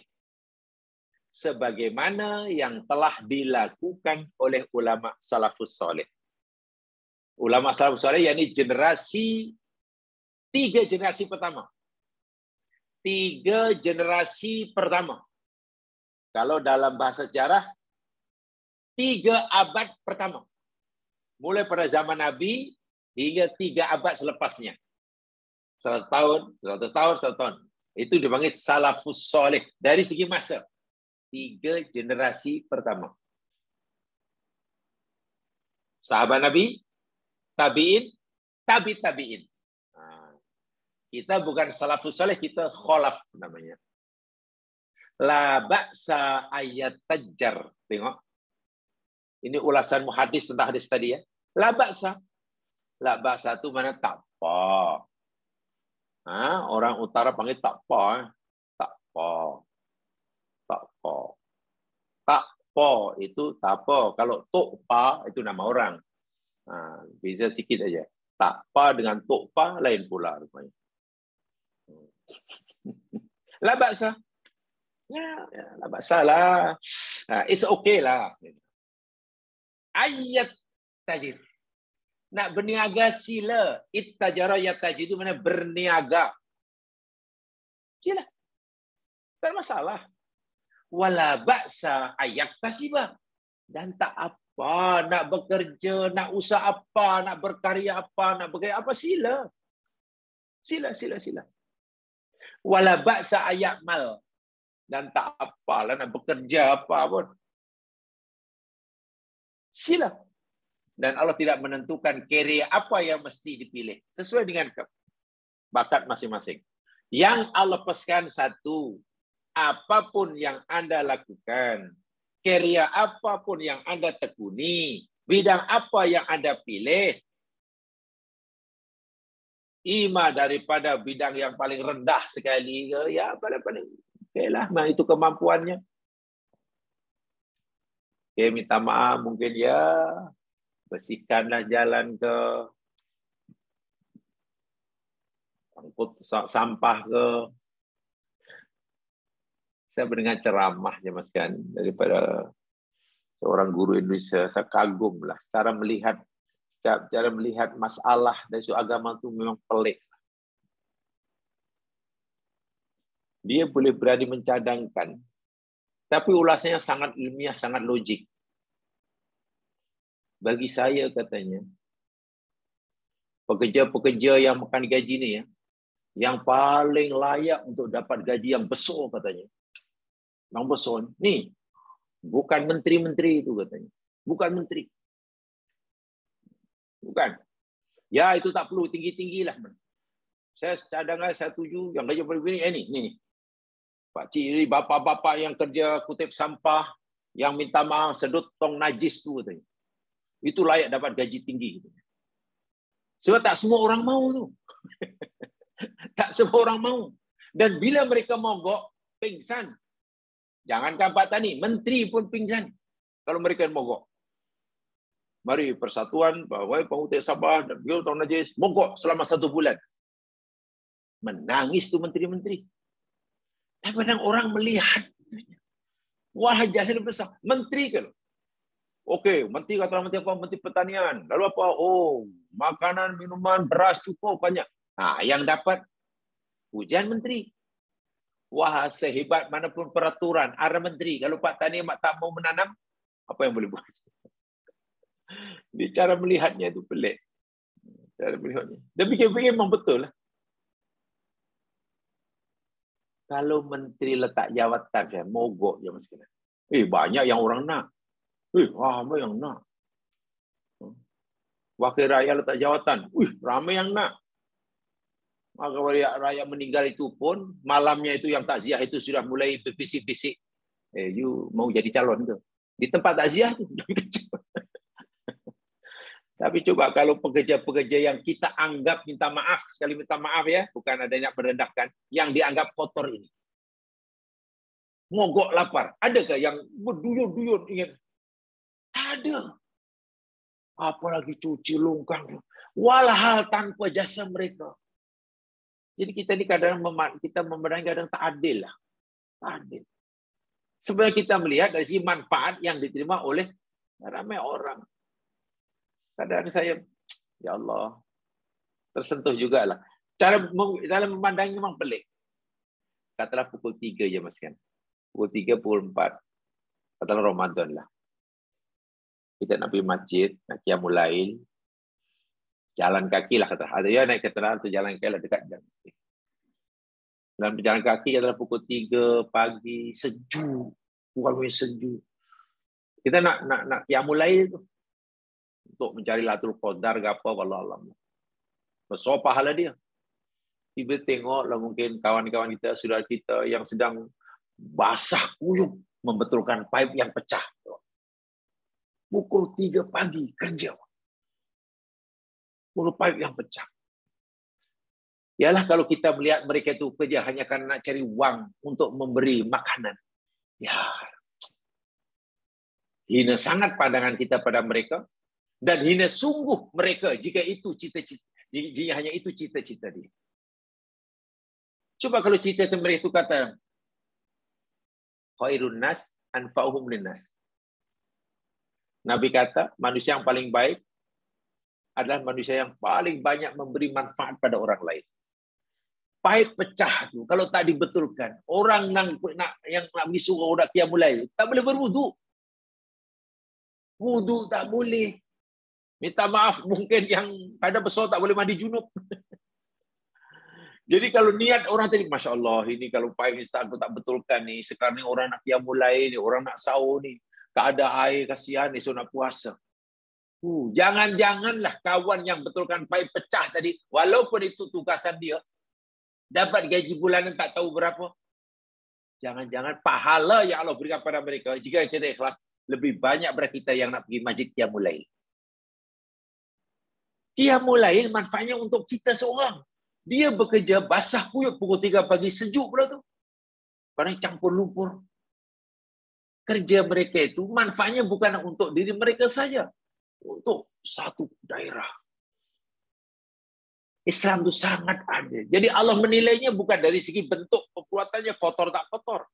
Sebagaimana yang telah dilakukan oleh ulama salafus soleh. Ulama salafus soleh, yakni generasi, 3 generasi pertama. 3 generasi pertama. Kalau dalam bahasa sejarah, 3 abad pertama. Mulai pada zaman Nabi hingga 3 abad selepasnya. 100 tahun, 100 tahun, 100 tahun. Itu dipanggil salafus soleh. Dari segi masa. 3 generasi pertama. Sahabat Nabi, tabi'in, tabi'in. Kita bukan salafus soleh, kita kholaf namanya. La ba'sa ayat tajjar. Tengok. Ini ulasan muhadis tentang hadis tadi ya. La ba'sa. La ba'sa itu mana tak apa. Orang utara panggil tak apa. Tak apa. Tak apa. Tak apa itu tak apa. Kalau tokpa itu nama orang. Beza sikit aja. Tak apa dengan tokpa lain pula rupanya. La ba'sa. Ya, la ba'sa lah. It's okay lah. Ayat tajid. Nak berniaga sila. Ittajara yatajid itu mana berniaga. Sila. Tak masalah. Wala ba'sa ayat tasibah. Dan tak apa, nak bekerja, nak usaha apa, nak berkarya apa, nak berkarya apa, sila. Sila. Wala ba'sa ayat mal. Dan tak apalah nak bekerja apa pun. Sila. Dan Allah tidak menentukan kerja apa yang mesti dipilih. Sesuai dengan bakat masing-masing. Yang Allah pesan satu, apapun yang Anda lakukan, kerja apapun yang Anda tekuni, bidang apa yang Anda pilih, ima daripada bidang yang paling rendah sekali, ya paling okeylah, itu kemampuannya. Okey, minta maaf mungkin ya, bersihkanlah jalan ke, angkut sampah ke. Saya mendengar ceramahnya Mas kan daripada seorang guru Indonesia, saya kagumlah cara melihat masalah dari isu agama itu memang pelik. Dia boleh berani mencadangkan, tapi ulasannya sangat ilmiah, sangat logik. Bagi saya katanya, pekerja-pekerja yang makan gaji ni ya, yang paling layak untuk dapat gaji yang besar katanya. Yang besar ni bukan menteri-menteri itu katanya. Bukan menteri. Bukan. Ya itu tak perlu tinggi-tinggilah. Saya cadangan saya tuju yang gaji paling begini ni. Pak cik, bapak-bapak yang kerja kutip sampah, yang minta maaf sedut tong najis tu katanya. Itu layak dapat gaji tinggi. Sebab tak semua orang mau tu. Tak semua orang mau. Dan bila mereka mogok, pingsan. Jangankan Pak Tani, menteri pun pingsan. Kalau mereka mogok. Mari persatuan, pegawai pengutip sampah dan bill tong najis, mogok selama 1 bulan. Menangis tu menteri-menteri. Tapi kadang orang melihat. Wah, jasa besar. Menteri ke? Okey, menteri kata menteri apa? Menteri pertanian. Lalu apa? Oh, makanan, minuman, beras cukup banyak. Yang dapat pujian menteri. Wah, sehebat manapun peraturan, ada menteri. Kalau Pak Tani tak mau menanam, apa yang boleh buat? Dia cara melihatnya itu pelik. Cara melihatnya. Dan fikir-fikir memang betul lah. Kalau menteri letak jawatan, mogok je mas kena. Banyak yang orang nak. Ramai yang nak. Wakil rakyat letak jawatan. Ramai yang nak. Maka rakyat meninggal itu pun, malamnya itu yang takziah itu sudah mulai berbisik-bisik. You mau jadi calon ke? Di tempat takziah tu. Tapi coba kalau pekerja-pekerja yang kita anggap minta maaf, sekali minta maaf ya, bukan ada yang merendahkan, yang dianggap kotor ini. mogok lapar. Adakah yang berduyun-duyun ingin? Ada. Apalagi cuci lungkang. Walhal tanpa jasa mereka. Jadi kita ni kadang kita memandang kadang tak adil lah. Tak adil. Sebenarnya kita melihat dari segi manfaat yang diterima oleh ramai orang. Kadang saya, ya Allah, tersentuh juga lah. Cara dalam memandangnya memang pelik. Katalah pukul 3 je mas kan. Pukul 3, pukul 4. Katalah Ramadan lah. Kita nak pergi masjid, nak qiyamul lail. Jalan kaki lah kata. Ada ya naik kenderaan atau jalan kaki lah dekat jalan. Dalam berjalan kaki adalah pukul 3 pagi, sejuk. Bukan sejuk. Kita nak qiyamul lail tu. Untuk mencari Lailatul Qadar ke apa, wallahu alam. Besar pahala dia. Tiba tengoklah mungkin kawan-kawan kita, saudara kita yang sedang basah kuyup membetulkan pipe yang pecah. Pukul 3 pagi kerja. Pukul pipe yang pecah. Yalah kalau kita melihat mereka itu kerja hanya karena nak cari wang untuk memberi makanan. Ya. Hina sangat pandangan kita pada mereka dan hina sungguh mereka jika itu cita-cita, jika hanya itu cita-cita dia. Coba kalau cita-cita mereka itu kata khairun nas anfa'uhum linnas. Nabi kata manusia yang paling baik adalah manusia yang paling banyak memberi manfaat pada orang lain. Pipe pecah tu kalau tak dibetulkan, orang yang nak pergi surau nak qiyamul lail tak boleh berwuduk. Wuduk tak boleh. Minta maaf mungkin yang ada besar tak boleh mandi junub. Jadi kalau niat orang tadi, Masya Allah, ini kalau pipe ni aku tak betulkan ni, sekarang ni orang nak qiyamul lail ni, orang nak sahur ni, tak ada air, kasihan ni, so nak puasa. Jangan-janganlah kawan yang betulkan pipe pecah tadi, walaupun itu tugasan dia, dapat gaji bulanan tak tahu berapa. Jangan-jangan pahala yang Allah berikan pada mereka, jika kita ikhlas, lebih banyak daripada kita yang nak pergi masjid qiyamul lail. Qiyamul lail manfaatnya untuk kita seorang. Dia bekerja basah kuyup pukul 3 pagi, sejuk pula tu. Barang campur lumpur. Kerja mereka itu manfaatnya bukan untuk diri mereka saja. Untuk satu daerah. Islam itu sangat adil. Jadi Allah menilainya bukan dari segi bentuk perbuatannya kotor tak kotor.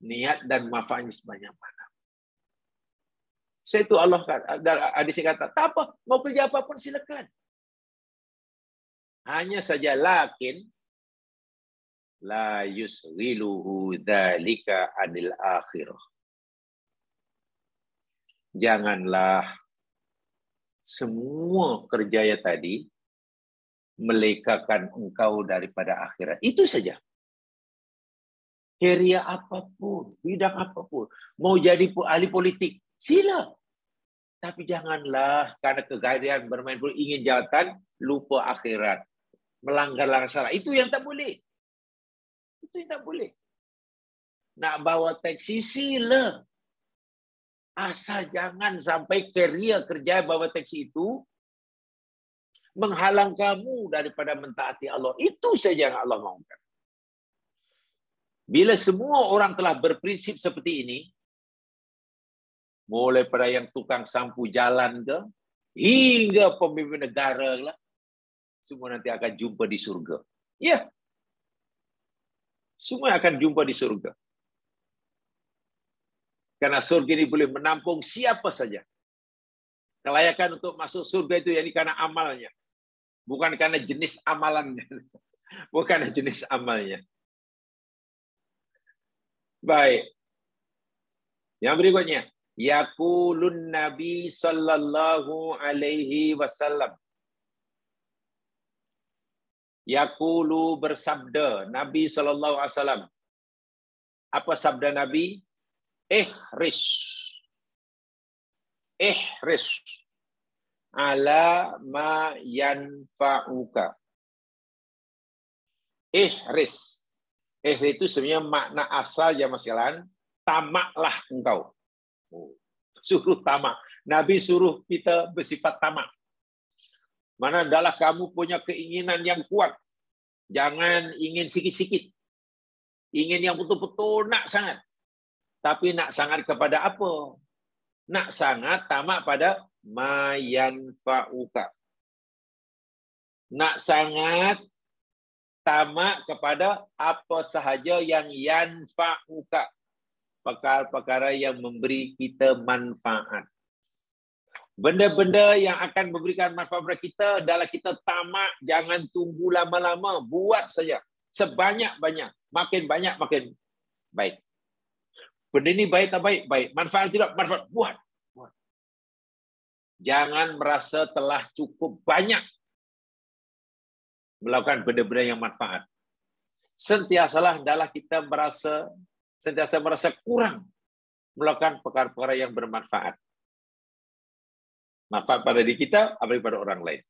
Niat dan manfaatnya sebanyak mana. Saya itu Allah kata, tak apa, mau kerja apapun silakan. Hanya saja lakin la yusghiluhu dzalika anil akhirah. Janganlah semua kerjaya tadi melekakan engkau daripada akhirat. Itu saja. Kerja apapun, bidang apapun, mau jadi ahli politik, sila. Tapi janganlah karena kegairan bermain politik ingin jabatan, lupa akhirat. Melanggar syarat. Itu yang tak boleh. Itu yang tak boleh. Nak bawa taksi, sila. Asal jangan sampai kerja bawa taksi itu menghalang kamu daripada mentaati Allah. Itu saja yang Allah mahukan. Bila semua orang telah berprinsip seperti ini, mulai pada yang tukang sapu jalan ke, hingga pemimpin negara lah, semua nanti akan jumpa di surga. Ya. Semua akan jumpa di surga. Karena surga ini boleh menampung siapa saja. Kelayakan untuk masuk surga itu yani karena amalnya. Bukan karena jenis amalannya. Bukan jenis amalnya. Baik. Yang berikutnya. Yaqulun Nabi sallallahu alaihi wasallam. Yaqulu bersabda Nabi sallallahu alaihi wasallam. Apa sabda Nabi? Ihris ala ma yanfa'uka. Ihris itu sebenarnya makna asal jamaah sekalian, tamaklah engkau. Suruh tamak. Nabi suruh kita bersifat tamak. Mana adalah kamu punya keinginan yang kuat. Jangan ingin sikit-sikit. Ingin yang betul-betul nak sangat. Tapi nak sangat kepada apa? Nak sangat tamak pada ma yanfa'uka. Nak sangat tamak kepada apa sahaja yang yanfa'uka. Perkara-perkara yang memberi kita manfaat. Benda-benda yang akan memberikan manfaat kepada kita, adalah kita tamak, jangan tunggu lama-lama, buat saja. Sebanyak-banyak, makin banyak, makin baik. Benda ini baik tak baik? Baik. Manfaat tidak? Manfaat. Buat. Jangan merasa telah cukup banyak melakukan benda-benda yang manfaat. Sentiasalah adalah kita sentiasa merasa kurang melakukan perkara-perkara yang bermanfaat. Manfaat pada diri kita, apalagi pada orang lain.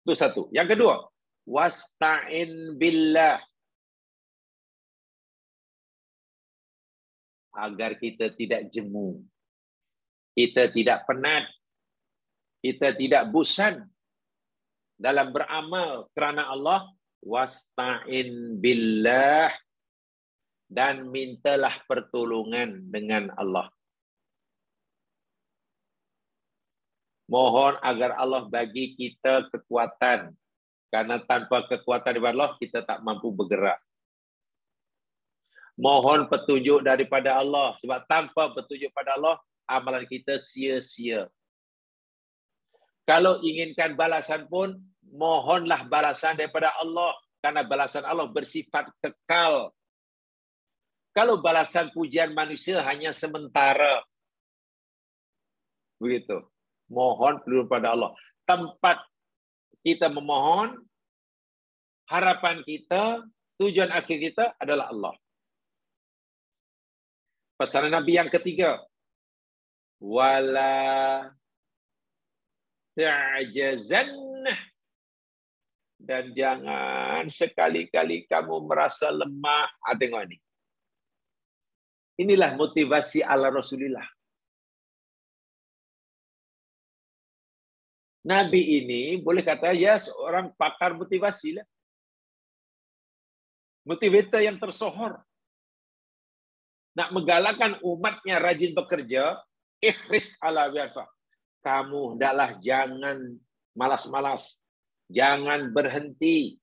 Itu satu. Yang kedua, wasta'in billah. Agar kita tidak jemu. Kita tidak penat. Kita tidak bosan dalam beramal kerana Allah. Wasta'in billah. Dan mintalah pertolongan dengan Allah. Mohon agar Allah bagi kita kekuatan. Karena tanpa kekuatan daripada Allah, kita tak mampu bergerak. Mohon petunjuk daripada Allah. Sebab tanpa petunjuk pada Allah, amalan kita sia-sia. Kalau inginkan balasan pun, mohonlah balasan daripada Allah. Karena balasan Allah bersifat kekal. Kalau balasan pujian manusia hanya sementara. Begitu. Mohon perlindungan pada Allah. Tempat kita memohon, harapan kita, tujuan akhir kita adalah Allah. Pesanan Nabi yang ketiga. Wala ta'jazanna. Dan jangan sekali-kali kamu merasa lemah. Tengok ini. Inilah motivasi ala Rasulullah. Nabi ini boleh kata ya seorang pakar motivasi lah. Motivator yang tersohor. Nak menggalakkan umatnya rajin bekerja, ikhris ala wifa. Kamu hendaklah jangan malas-malas. Jangan berhenti.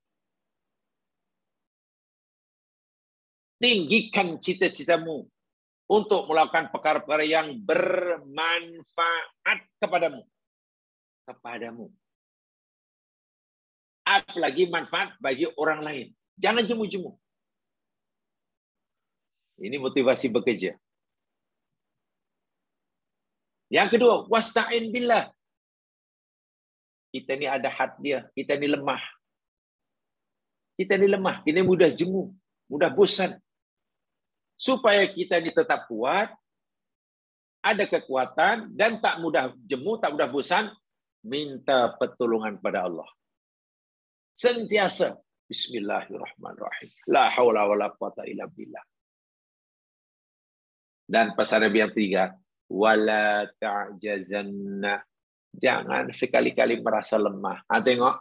Tinggikan cita-citamu untuk melakukan perkara-perkara yang bermanfaat kepadamu. Apalagi manfaat bagi orang lain. Jangan jemu-jemu. Ini motivasi bekerja. Yang kedua, wasta'in billah. Kita ni ada had dia. Kita ni lemah. Kita ni mudah jemu, mudah bosan. Supaya kita ni tetap kuat, ada kekuatan, dan tak mudah jemu, tak mudah bosan, minta pertolongan pada Allah. Sentiasa bismillahirrahmanirrahim. La haula wala quwata illa billah. Dan pesan Nabi yang ketiga, wala ta'jazanna. Jangan sekali-kali merasa lemah. Tengok.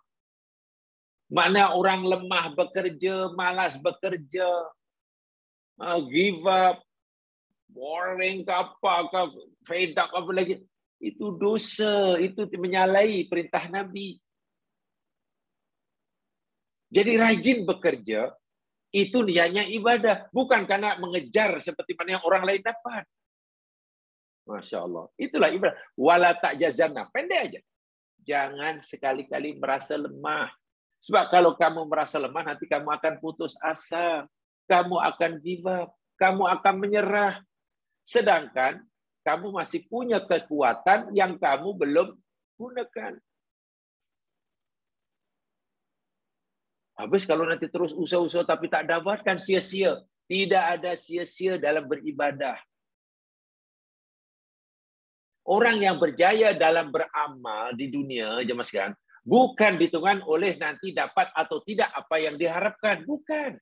Makna orang lemah bekerja, malas bekerja, give up, boring ke apa, ke fed up apa lagi. Itu dosa, itu menyalahi perintah Nabi. Jadi rajin bekerja, itu niatnya ibadah. Bukan karena mengejar seperti mana yang orang lain dapat. Masya Allah. Itulah ibadah. Wala ta'jazanna. Pendek aja. Jangan sekali-kali merasa lemah. Sebab kalau kamu merasa lemah, nanti kamu akan putus asa. Kamu akan give up. Kamu akan menyerah. Sedangkan kamu masih punya kekuatan yang kamu belum gunakan. Habis kalau nanti terus usaha-usaha tapi tak dapatkan, sia-sia. Tidak ada sia-sia dalam beribadah. Orang yang berjaya dalam beramal di dunia, jemaah sekalian, bukan dihitungan oleh nanti dapat atau tidak apa yang diharapkan. Bukan.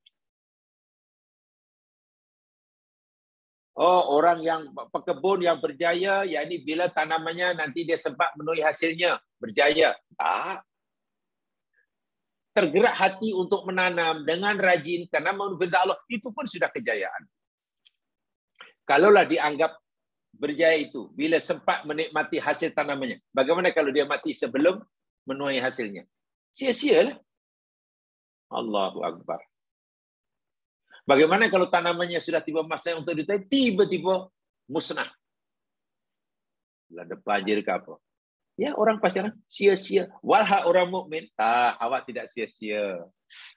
Oh, orang yang pekebun yang berjaya, yakni bila tanamannya nanti dia sempat menuai hasilnya, berjaya. Tak. tergerak hati untuk menanam dengan rajin karena menurut Allah, itu pun sudah kejayaan. Kalaulah dianggap berjaya itu bila sempat menikmati hasil tanamannya, bagaimana kalau dia mati sebelum menuai hasilnya? Sia-sialah. Allahu Akbar. Bagaimana kalau tanamannya sudah tiba masa untuk dituai, tiba-tiba musnah? Ada banjir ke apa? Ya, orang pasti akan sia-sia. Walha orang mukmin, awak tidak sia-sia.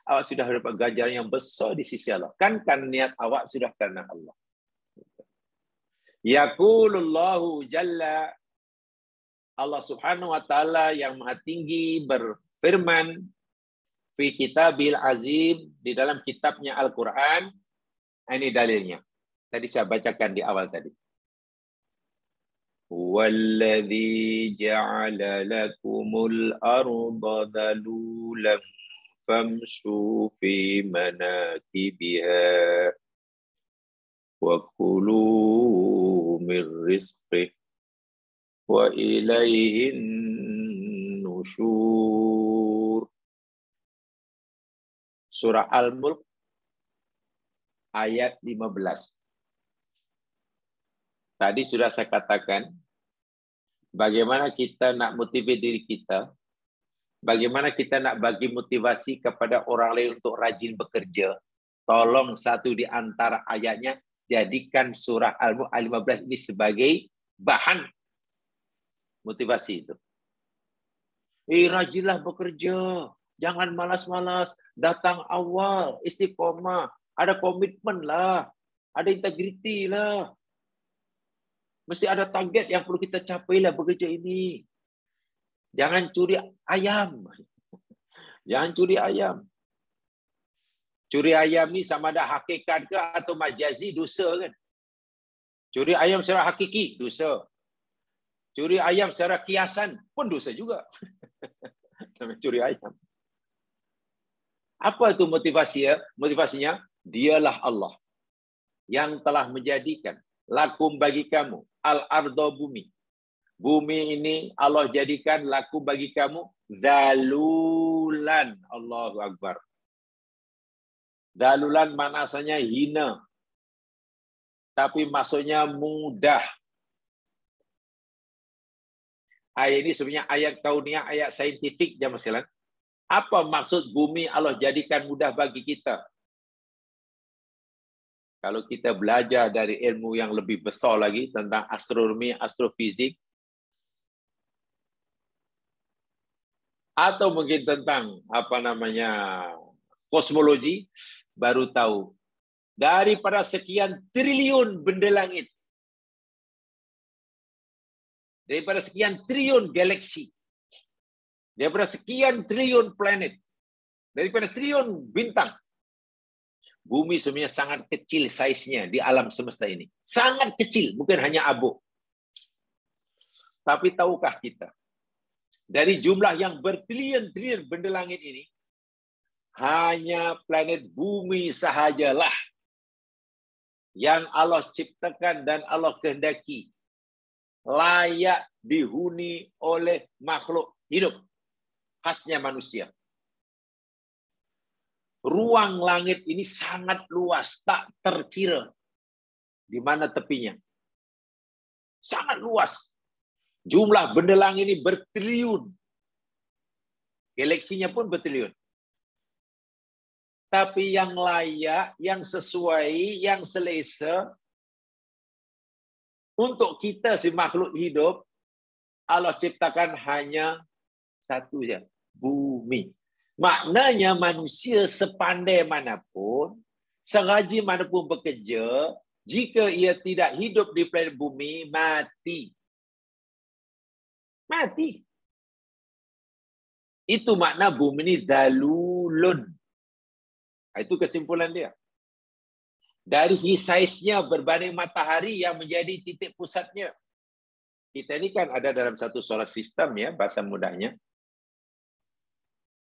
Awak sudah dapat ganjaran yang besar di sisi Allah. Kan niat awak sudah karena Allah. Yaqulullahu jalla, Allah Subhanahu wa taala yang Maha Tinggi berfirman fi kitabil azim, di dalam kitabnya Al-Qur'an. Ini dalilnya. Tadi saya bacakan di awal tadi. Walladzi ja'ala lakumul arda dhalulan famshu fi manakibiha wa kulu min rizqih wa ilaihin nusyur. Surah Al-Mulk ayat 15. Tadi sudah saya katakan bagaimana kita nak motivasi diri kita, bagaimana kita nak bagi motivasi kepada orang lain untuk rajin bekerja. Tolong satu di antara ayatnya jadikan surah Al-Mulk ayat 15 ini sebagai bahan motivasi itu. Rajinlah bekerja, jangan malas-malas, datang awal, istiqomah, ada komitmen lah, ada integriti lah. Mesti ada target yang perlu kita capai lah bekerja ini. Jangan curi ayam. Jangan curi ayam. Curi ayam ni sama ada hakikat ke atau majazi, dosa kan? Curi ayam secara hakiki, dosa. Curi ayam secara kiasan pun dosa juga. Curi ayam. Apa itu motivasinya? Motivasinya, dialah Allah yang telah menjadikan lakum bagi kamu al-ardo bumi. Bumi ini Allah jadikan lakum bagi kamu zalulan. Allahu Akbar. Zalulan maknanya hina. Tapi maksudnya mudah. Ayat ini sebenarnya ayat kauniyah, ayat saintifik jemaah sekalian. Apa maksud bumi Allah jadikan mudah bagi kita? Kalau kita belajar dari ilmu yang lebih besar lagi tentang astronomi, astrofizik, atau mungkin tentang kosmologi, baru tahu daripada sekian triliun benda langit, daripada sekian triliun galaksi, daripada sekian triliun planet, daripada triliun bintang, bumi sebenarnya sangat kecil saiznya di alam semesta ini. Sangat kecil, bukan hanya abu. Tapi tahukah kita, dari jumlah yang bertriliun-triliun benda langit ini, hanya planet bumi sahajalah yang Allah ciptakan dan Allah kehendaki layak dihuni oleh makhluk hidup, khasnya manusia. Ruang langit ini sangat luas, tak terkira di mana tepinya. Sangat luas. Jumlah benda langit ini bertriliun. Galaksinya pun bertriliun. Tapi yang layak, yang sesuai, yang selesa untuk kita si makhluk hidup, Allah ciptakan hanya satu saja, bumi. Maknanya manusia sepandai manapun, serajin manapun bekerja, jika ia tidak hidup di planet bumi, mati. Mati. Itu makna bumi ini dalulun. Itu kesimpulan dia. Dari segi saiznya berbanding matahari yang menjadi titik pusatnya. Kita ini kan ada dalam satu solar system ya, bahasa mudahnya.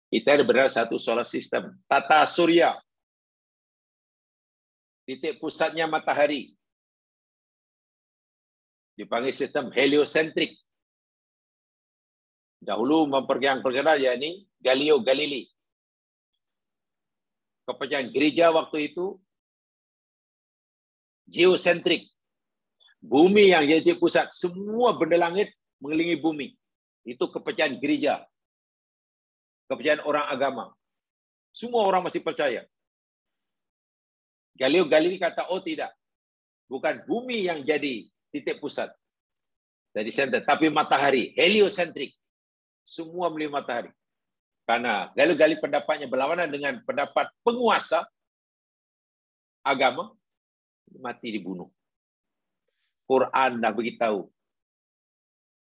Kita ada berada satu solar system, tata surya. Titik pusatnya matahari. Dipanggil sistem heliosentrik. Dahulu memperkirakan yakni Galileo Galilei. Kepercayaan gereja waktu itu geosentrik. Bumi yang jadi pusat. Semua benda langit mengelilingi bumi. Itu kepercayaan gereja. Kepercayaan orang agama. Semua orang masih percaya. Galileo Galilei kata, oh tidak. Bukan bumi yang jadi titik pusat. Jadi center. Tapi matahari. Heliosentrik. Semua melihat matahari. Karena Galileo Galilei pendapatnya berlawanan dengan pendapat penguasa agama, mati dibunuh. Quran dah beritahu.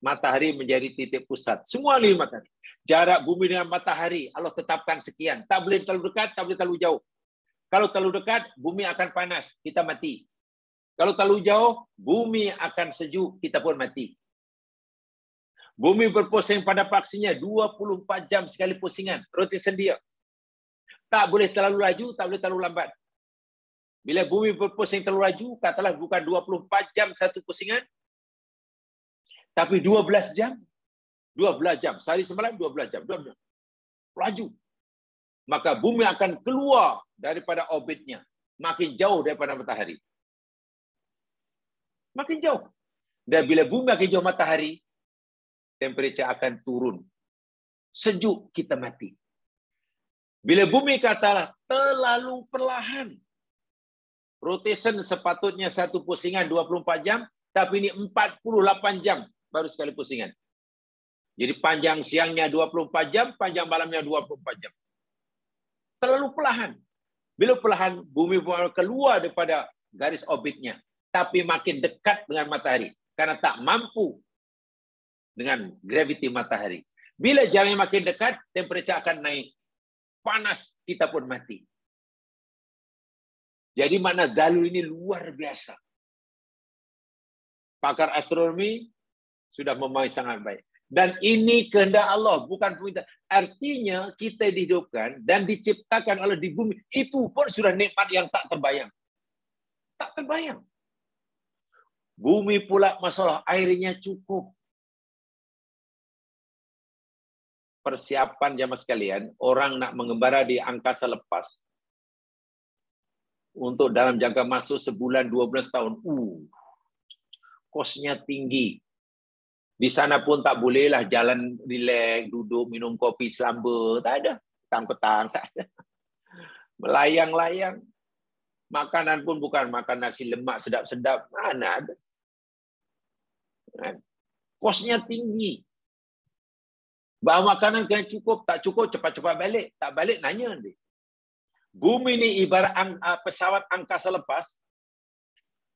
Matahari menjadi titik pusat. Semua lihat matahari. Jarak bumi dengan matahari Allah tetapkan sekian. Tak boleh terlalu dekat, tak boleh terlalu jauh. Kalau terlalu dekat, bumi akan panas, kita mati. Kalau terlalu jauh, bumi akan sejuk, kita pun mati. Bumi berpusing pada paksinya 24 jam sekali pusingan. Rotation dia. Tak boleh terlalu laju, tak boleh terlalu lambat. Bila bumi berpusing terlalu laju, katalah bukan 24 jam satu pusingan, tapi 12 jam. 12 jam. Sehari semalam 12 jam. 12 jam. Laju. Maka bumi akan keluar daripada orbitnya. Makin jauh daripada matahari. Makin jauh. Dan bila bumi makin jauh matahari, temperature akan turun. Sejuk, kita mati. Bila bumi katalah terlalu perlahan. Rotation sepatutnya satu pusingan 24 jam, tapi ini 48 jam baru sekali pusingan. Jadi panjang siangnya 24 jam, panjang malamnya 24 jam. Terlalu perlahan. Bila perlahan, bumi keluar daripada garis orbitnya, tapi makin dekat dengan matahari. Karena tak mampu dengan graviti matahari. Bila jaraknya makin dekat, temperature akan naik. Panas, kita pun mati. Jadi makna Galileo ini luar biasa. Pakar astronomi sudah memahami sangat baik. Dan ini kehendak Allah, bukan perintah. Artinya kita dihidupkan dan diciptakan oleh di bumi. Itu pun sudah nikmat yang tak terbayang. Tak terbayang. Bumi pula masalah airnya cukup. Persiapan jamaah sekalian, orang nak mengembara di angkasa lepas. Untuk dalam jangka masa sebulan, 2 bulan, setahun. Kosnya tinggi. Di sana pun tak bolehlah jalan relax, duduk, minum kopi selamba. Tak ada. Petang-petang, tak ada. Melayang-layang. Makanan pun bukan makan nasi lemak sedap-sedap. Mana ada. Kosnya tinggi. Bahan makanan kena cukup. Tak cukup, cepat-cepat balik. Tak balik, nanya nanti. Bumi ni ibarat pesawat angkasa lepas.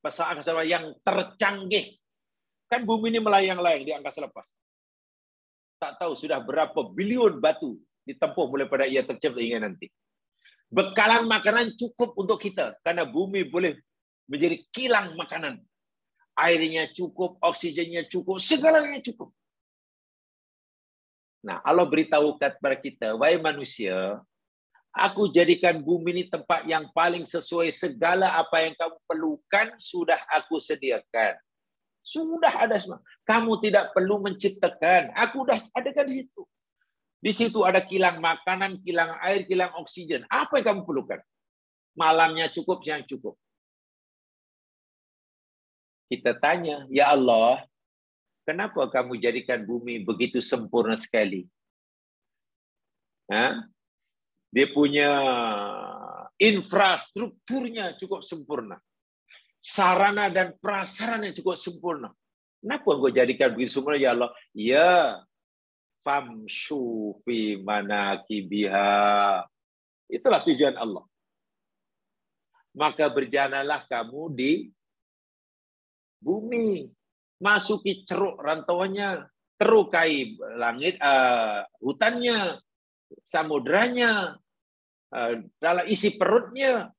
Pesawat angkasa lepas yang tercanggih. Kan bumi ini melayang-layang di angkasa lepas. Tak tahu sudah berapa bilion batu ditempuh mulai pada ia tercipta hingga nanti. Bekalan makanan cukup untuk kita. Karena bumi boleh menjadi kilang makanan. Airnya cukup, oksigennya cukup, segalanya cukup. Nah, Allah beritahu kepada kita, wahai manusia, aku jadikan bumi ini tempat yang paling sesuai segala apa yang kamu perlukan, sudah aku sediakan. Sudah ada semua. Kamu tidak perlu menciptakan. Aku dah adakan di situ. Di situ ada kilang makanan, kilang air, kilang oksigen. Apa yang kamu perlukan? Malamnya cukup, siang cukup. Kita tanya, ya Allah, kenapa kamu jadikan bumi begitu sempurna sekali? Dia punya infrastrukturnya cukup sempurna. Sarana dan prasarana yang cukup sempurna. Kenapa engkau jadikan begitu sempurna, ya Allah? Ya, famshu fi manakibiha. Itulah tujuan Allah. Maka berjalanlah kamu di bumi. Masuki ceruk rantauannya. Terukai langit, hutannya, samudranya, dalam isi perutnya.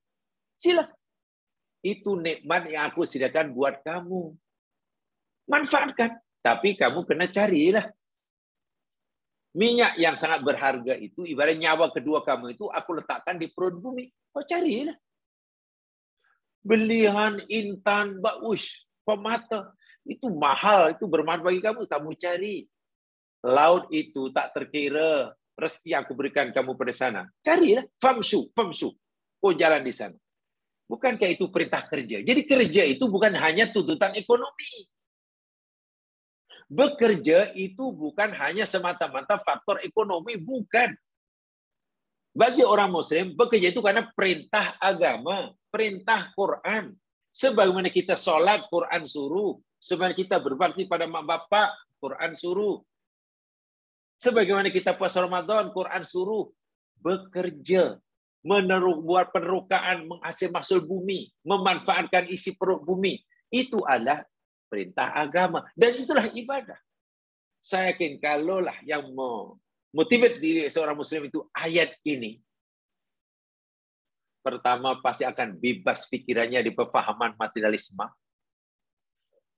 Sila. Itu nikmat yang aku sediakan buat kamu. Manfaatkan. Tapi kamu kena carilah. Minyak yang sangat berharga itu, ibarat nyawa kedua kamu itu, aku letakkan di perut bumi. Kau carilah. Belihan, intan, baush, pemata. Itu mahal, itu bermanfaat bagi kamu. Kamu cari. Laut itu tak terkira. Rezeki yang aku berikan kamu pada sana. Carilah. Famsu, famsu. Oh, jalan di sana. Bukankah itu perintah kerja? Jadi kerja itu bukan hanya tuntutan ekonomi. Bekerja itu bukan hanya semata-mata faktor ekonomi, bukan. Bagi orang Muslim, bekerja itu karena perintah agama, perintah Quran. Sebagaimana kita sholat, Quran suruh. Sebagaimana kita berbakti pada mak bapak, Quran suruh. Sebagaimana kita puasa Ramadan, Quran suruh. Bekerja, buat penerukaan, menghasil mahsul bumi, memanfaatkan isi perut bumi. Itu adalah perintah agama. Dan itulah ibadah. Saya yakin kalaulah yang motivate diri seorang Muslim itu ayat ini, pertama pasti akan bebas pikirannya di pemahaman materialisme.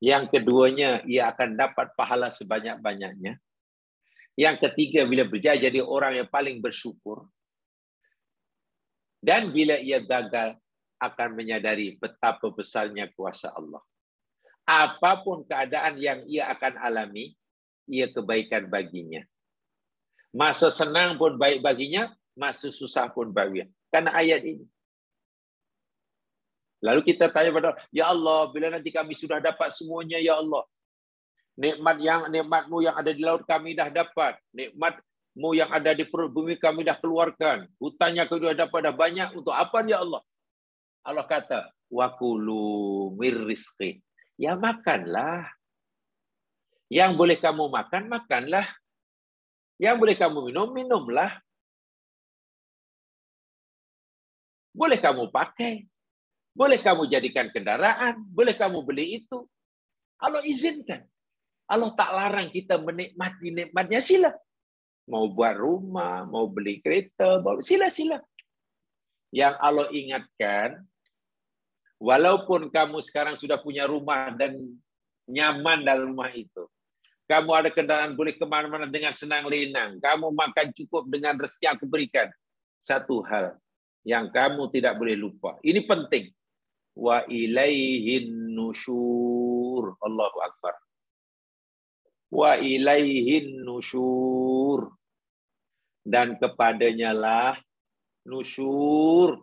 Yang keduanya, ia akan dapat pahala sebanyak-banyaknya. Yang ketiga, bila berjaya jadi orang yang paling bersyukur. Dan bila ia gagal, akan menyadari betapa besarnya kuasa Allah. Apapun keadaan yang ia akan alami, ia kebaikan baginya. Masa senang pun baik baginya, masa susah pun baginya. Karena ayat ini. Lalu kita tanya pada Allah, ya Allah, bila nanti kami sudah dapat semuanya, ya Allah. Nikmatmu yang ada di laut kami dah dapat. Nikmatmu yang ada di perut bumi kami dah keluarkan. Hutangnya kami dah dapat dah banyak. Untuk apa ya Allah? Allah kata, wa kulu mir rizqi. Ya makanlah. Yang boleh kamu makan, makanlah. Yang boleh kamu minum, minumlah. Boleh kamu pakai. Boleh kamu jadikan kendaraan. Boleh kamu beli itu. Allah izinkan. Allah tak larang kita menikmati nikmatnya, sila. Mau buat rumah, mau beli kereta, sila-sila. Yang Allah ingatkan, walaupun kamu sekarang sudah punya rumah dan nyaman dalam rumah itu, kamu ada kendaraan boleh kemana-mana dengan senang lenang, kamu makan cukup dengan rezeki yang aku berikan. Satu hal yang kamu tidak boleh lupa. Ini penting. Wa ilaihin nusyur. Allahu Akbar. Wa ilaihin nusyur. Dan kepadanya lah nusyur.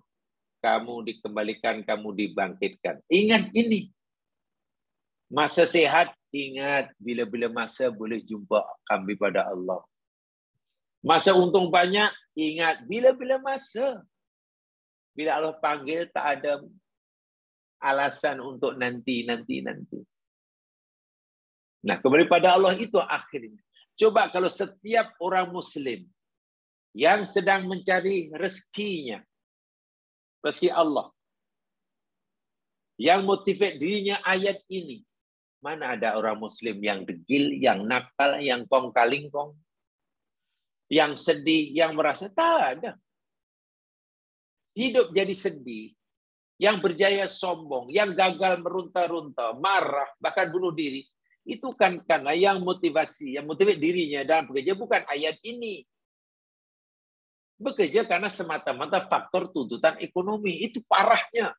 Kamu dikembalikan, kamu dibangkitkan. Ingat ini. Masa sehat, ingat bila-bila masa boleh jumpa kami pada Allah. Masa untung banyak, ingat bila-bila masa. Bila Allah panggil, tak ada alasan untuk nanti. Nah, kembali pada Allah itu akhirnya. Coba kalau setiap orang Muslim yang sedang mencari rezekinya, rezeki Allah, yang motivate dirinya ayat ini, mana ada orang Muslim yang degil, yang nakal, yang kong-kalingkong, yang sedih, yang merasa tak ada. Hidup jadi sedih, yang berjaya sombong, yang gagal merunta-runta, marah, bahkan bunuh diri. Itu kan karena yang motivasi, yang motivate dirinya dalam bekerja bukan ayat ini. Bekerja karena semata-mata faktor tuntutan ekonomi. Itu parahnya.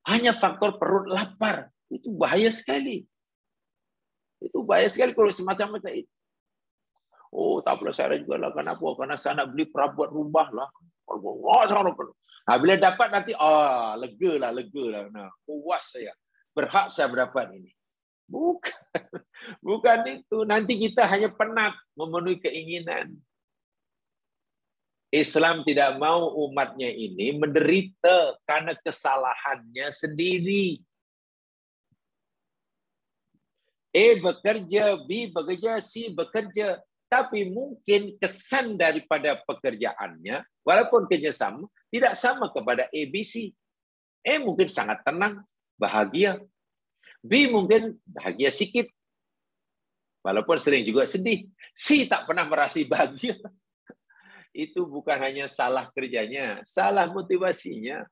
Hanya faktor perut lapar. Itu bahaya sekali. Itu bahaya sekali kalau semacam itu. Oh, tak perlu saya juga lah. Kenapa? Karena saya nak beli perabot rumah lah. Nah, bila dapat nanti, lega lah. Nah, puas saya. Berhak saya mendapat ini. Bukan itu. Nanti kita hanya penat memenuhi keinginan. Islam tidak mau umatnya ini menderita karena kesalahannya sendiri. A bekerja, B bekerja, C bekerja. Tapi mungkin kesan daripada pekerjaannya, walaupun kerja sama, tidak sama kepada A, B, C. A mungkin sangat tenang, bahagia. B mungkin bahagia sikit, walaupun sering juga sedih. C tak pernah merasa bahagia. Itu bukan hanya salah kerjanya, salah motivasinya.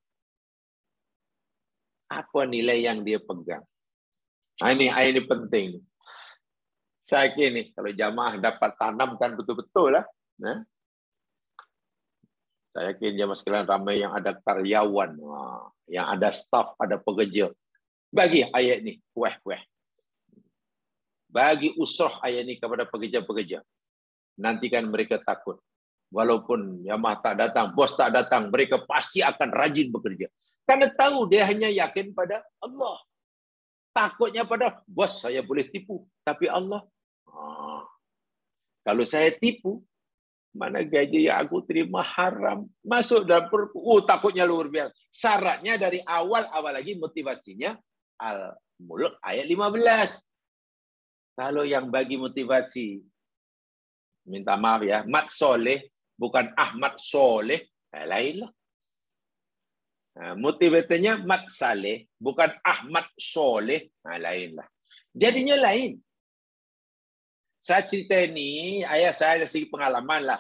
Apa nilai yang dia pegang? Ini penting. Saya kira kalau jamaah dapat tanamkan betul-betul lah. Saya yakin jamaah sekalian ramai yang ada karyawan, yang ada staf, ada pekerja. Bagi ayat ini, bagi usrah ayat ini kepada pekerja-pekerja. Nanti kan mereka takut. Walaupun Yamaha tak datang, bos tak datang, mereka pasti akan rajin bekerja. Karena tahu dia hanya yakin pada Allah. Takutnya pada bos saya boleh tipu, tapi Allah. Kalau saya tipu, mana gaji yang aku terima haram. Masuk dalam perut. Takutnya luar biasa. Syaratnya dari awal lagi motivasinya. Al-Mulk ayat 15. Kalau yang bagi motivasi, minta maaf ya, Mat Soleh, bukan Ahmad Soleh, lain lah. Motivatornya Mat Saleh, bukan Ahmad Soleh, lain lah. Jadinya lain. Saya cerita ini, ayah saya dari segi pengalaman lah.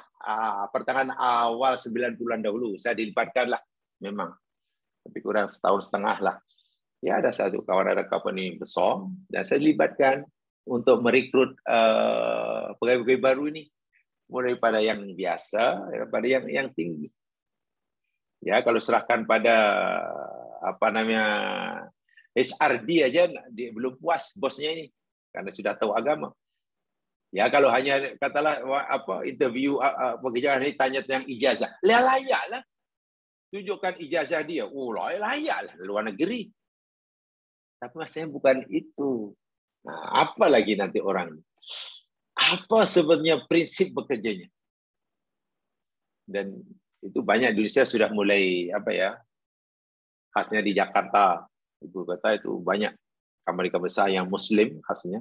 Pertengahan awal 90-an dahulu, saya dilibatkan lah. Memang. Tapi kurang setahun setengah lah. Ya, ada satu kawan ada company besar, dan saya dilibatkan untuk merekrut pegawai-pegawai baru ini. Mulai pada yang biasa, daripada yang tinggi. Ya, kalau serahkan pada HRD aja dia belum puas bosnya ini karena sudah tahu agama. Ya, kalau hanya katalah interview pekerjaan ini tanya tentang ijazah, layaklah tunjukkan ijazah dia. Layaklah luar negeri. Tapi maksudnya bukan itu. Nah, apa lagi nanti orang? Apa sebenarnya prinsip bekerjanya? Dan itu banyak di Indonesia sudah mulai khasnya di Jakarta, ibu kota itu banyak company besar yang Muslim khasnya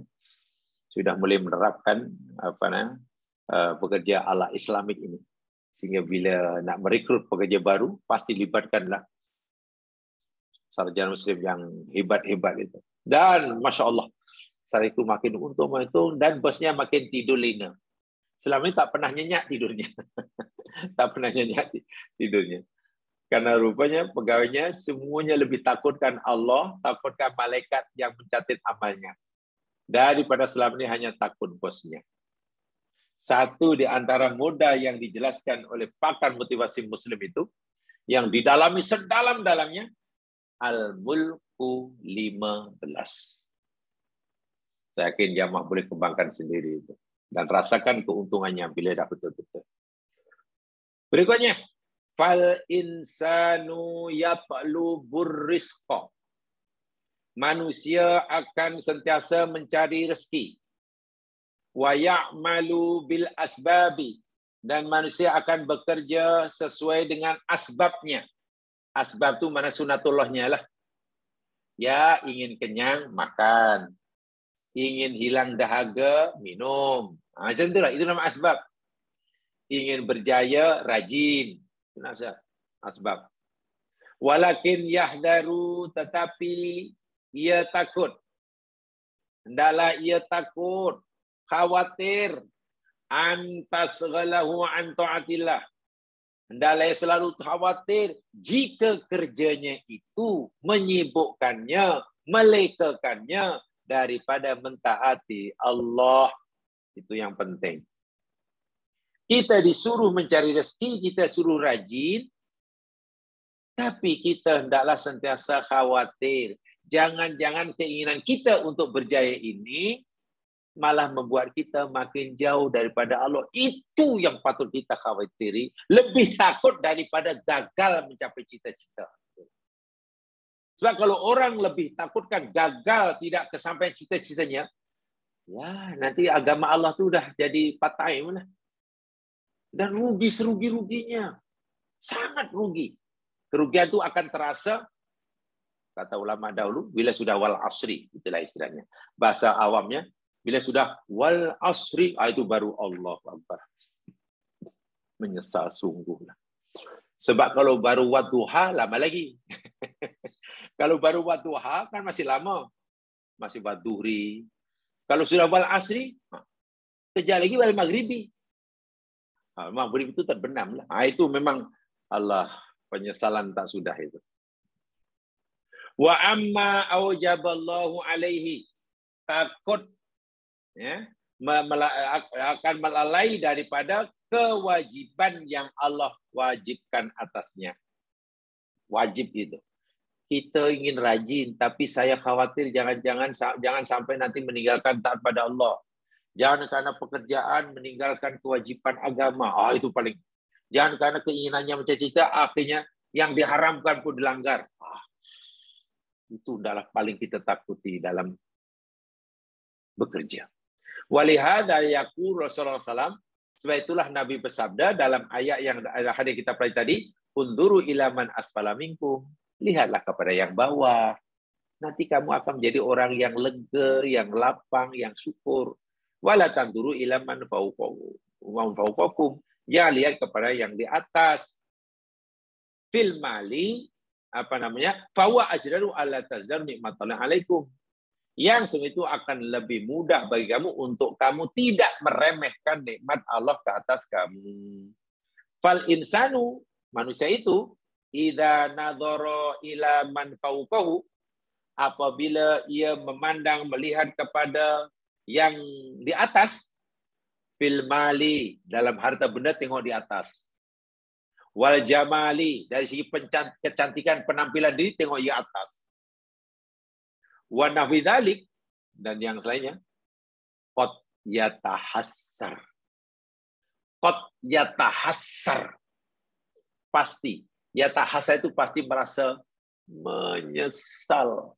sudah mulai menerapkan pekerja ala Islamik ini, sehingga bila nak merekrut pekerja baru pasti libatkanlah sarjana Muslim yang hebat-hebat itu. Dan masya Allah, saat itu makin untung dan bosnya makin tidur lena. Selama ini tak pernah nyenyak tidurnya. Tak pernah nyenyak tidurnya. Karena rupanya pegawainya semuanya lebih takutkan Allah, takutkan malaikat yang mencatat amalnya. Daripada selama ini hanya takut bosnya. Satu di antara modal yang dijelaskan oleh pakar motivasi Muslim itu, yang didalami sedalam-dalamnya, Al-Mulku 15. Saya yakin jamaah boleh kembangkan sendiri itu. Dan rasakan keuntungannya bila dah betul-betul. Berikutnya, fal insanu yatlubur rizqa. Manusia akan sentiasa mencari rezeki. Wa ya'malu bil asbabi, dan manusia akan bekerja sesuai dengan asbabnya. Asbab itu mana sunatullahnya lah. Ya, ingin kenyang, makan. Ingin hilang dahaga, minum. Macam itulah, itu nama asbab. Ingin berjaya, rajin. Itu nama asbab. Walakin yahdaru, tetapi ia takut. Hendaklah ia takut, khawatir, antasghalahu an ta'atillah. Hendaklah ia selalu khawatir jika kerjanya itu menyibukkannya, melekakannya daripada mentaati Allah. Itu yang penting. Kita disuruh mencari rezeki, kita suruh rajin, tapi kita hendaklah sentiasa khawatir. Jangan-jangan keinginan kita untuk berjaya ini malah membuat kita makin jauh daripada Allah. Itu yang patut kita khawatiri. Lebih takut daripada gagal mencapai cita-cita. Sebab kalau orang lebih takutkan gagal tidak kesampaian cita-citanya, ya nanti agama Allah tu dah jadi patai mana. Dan rugi serugi-ruginya. Sangat rugi. Kerugian itu akan terasa, kata ulama dahulu, bila sudah wal asri, itulah istilahnya. Bahasa awamnya, bila sudah wal asri, itu baru Allah Akbar. Menyesal sungguh. Sebab kalau baru wadduha, lama lagi. Kalau baru wadduha, kan masih lama. Masih wadduhri. Kalau sudah wal asri, kejap lagi wal maghribi. Maghrib itu terbenam lah. Itu memang Allah, penyesalan tak sudah itu. Wa amma aujaballahu alaihi, takut ya, akan melalai daripada kewajiban yang Allah wajibkan atasnya. Wajib itu. Kita ingin rajin, tapi saya khawatir jangan sampai nanti meninggalkan taat pada Allah. Jangan karena pekerjaan meninggalkan kewajiban agama. Itu paling Jangan karena keinginannya mencita-cita, akhirnya yang diharamkan pun dilanggar. Itu adalah paling kita takuti dalam bekerja. Walihada yaqul Rasulullah SAW, sebab itulah Nabi bersabda dalam ayat yang hadis kita pelajari tadi, unduru ilaman asfala minkum, lihatlah kepada yang bawah. Nanti kamu akan menjadi orang yang lega, yang lapang, yang syukur. Wala tanduru ilaman fauqakum, ya lihat kepada yang di atas. Fil mali, fawa ajdaru alla tazdaru nikmatallahi alaikum. Yang semua itu akan lebih mudah bagi kamu untuk kamu tidak meremehkan nikmat Allah ke atas kamu. Fal insanu, manusia itu, idza nadhara ila man fawqahu, apabila ia memandang melihat kepada yang di atas, fil mali, dalam harta benda tengok di atas. Wal jamali, dari segi kecantikan penampilan diri tengok di atas. Wa nahwi dzalik, dan yang lainnya, qad yatahassar. Qad yatahassar. Pasti. Yatahassar itu pasti merasa menyesal,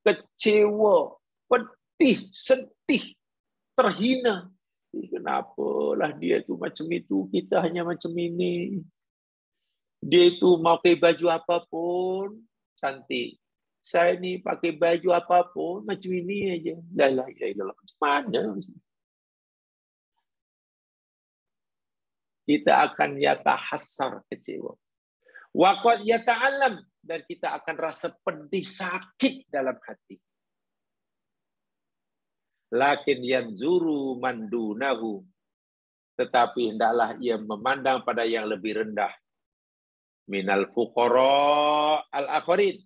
kecewa, pedih, sedih, terhina. Kenapalah dia itu macam itu, kita hanya macam ini. Dia itu mau pakai baju apapun, cantik. Saya ni pakai baju apapun, macam ini aja. La ilaha illallah. Macam mana? Kita akan yatahassar, kecewa. Wa qad yata'allam, dan kita akan rasa pedih, sakit dalam hati. Lakin yanzuru mandunahu, tetapi hendaklah ia memandang pada yang lebih rendah. Minal fuqara al-akhirin,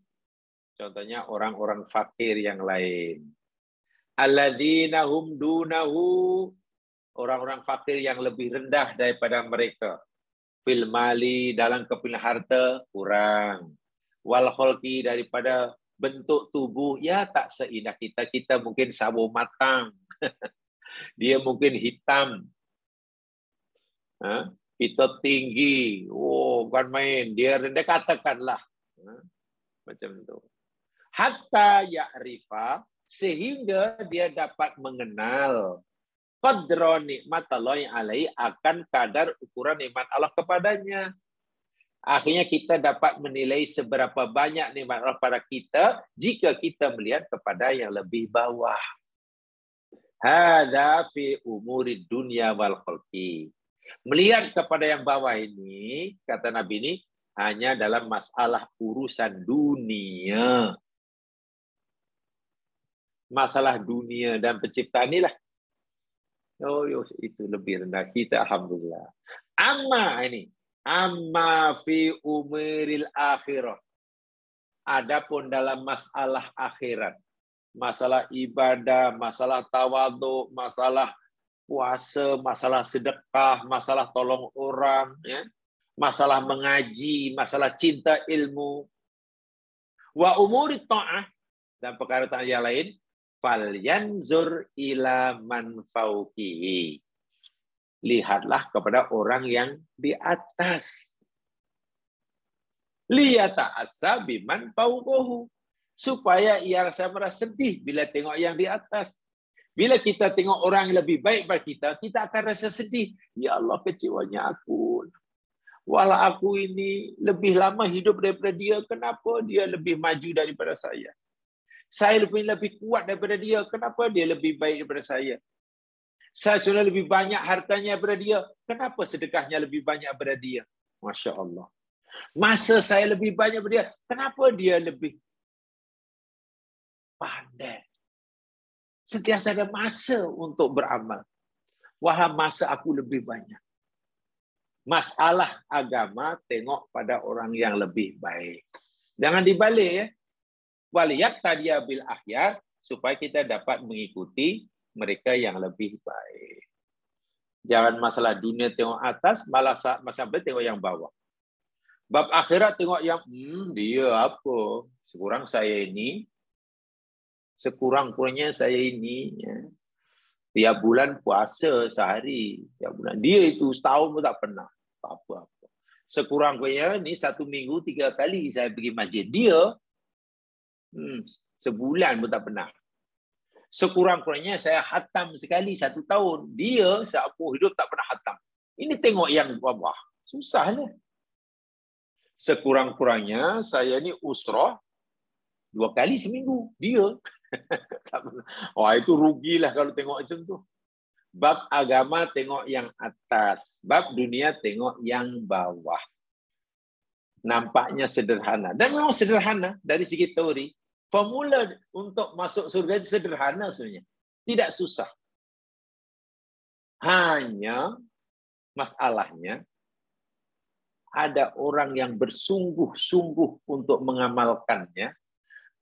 contohnya orang-orang fakir yang lain. Alladzina hum dunahu, orang-orang fakir yang lebih rendah daripada mereka. Fil mali, dalam kepemilikan harta kurang. Wal khalqi, daripada bentuk tubuh ya tak seindah kita. Kita mungkin sawo matang. Dia mungkin hitam. Kita tinggi. Oh, bukan main. Dia rendah, katakanlah. Macam itu. Hatta ya'rifa, sehingga dia dapat mengenal qadra nikmatallahi alaihi, akan kadar ukuran nikmat Allah kepadanya. Akhirnya kita dapat menilai seberapa banyak nikmat Allah pada kita jika kita melihat kepada yang lebih bawah. Hadza fi umurid dunya wal khalqi. Melihat kepada yang bawah ini, kata Nabi ini, hanya dalam masalah urusan dunia. Masalah dunia dan penciptaan inilah. Oh, itu lebih rendah kita, alhamdulillah. Amma fi umuril akhirah. Adapun dalam masalah akhirat, masalah ibadah, masalah tawadhu, masalah puasa, masalah sedekah, masalah tolong orang, ya, masalah mengaji, masalah cinta ilmu, wa umurit ta'ah, dan perkara ta'ah yang lain, fal yanzur ila man fauqihi. Lihatlah kepada orang yang di atas. Liyata'assa biman fauqahu, supaya ia rasa merasa sedih bila tengok yang di atas. Bila kita tengok orang yang lebih baik pada kita, kita akan rasa sedih. Ya Allah, kecewanya aku. Walau aku ini lebih lama hidup daripada dia, kenapa dia lebih maju daripada saya? Saya lebih kuat daripada dia, kenapa dia lebih baik daripada saya? Saya sudah lebih banyak hartanya daripada dia, kenapa sedekahnya lebih banyak daripada dia? Masya Allah. Masa saya lebih banyak daripada dia, kenapa dia lebih pandai? Sentiasa ada masa untuk beramal. Wahai masa aku lebih banyak. Masalah agama, tengok pada orang yang lebih baik. Jangan dibalik, ya. Waliyat tadiya bil ahyar, supaya kita dapat mengikuti mereka yang lebih baik. Jangan masalah dunia tengok atas, malah sampai tengok yang bawah. Bab akhirat tengok yang, dia apa? Sekurang saya ini, sekurang-kurangnya saya ini, ya. Tiap bulan puasa sehari, tiap bulan. Dia itu setahun pun tak pernah. tak apa-apa. Sekurang-kurangnya ni 1 minggu 3 kali saya pergi masjid. Dia sebulan pun tak pernah. Sekurang-kurangnya saya khatam sekali 1 tahun. Dia seumur hidup tak pernah khatam. Ini tengok yang bawah. Susah lah. Sekurang-kurangnya saya ni usrah 2 kali seminggu. Dia. Wah, itu rugilah kalau tengok macam tu. Bab agama tengok yang atas. Bab dunia tengok yang bawah. Nampaknya sederhana. Dan memang sederhana dari segi teori. Formula untuk masuk surga itu sederhana sebenarnya. Tidak susah. Hanya masalahnya ada orang yang bersungguh-sungguh untuk mengamalkannya.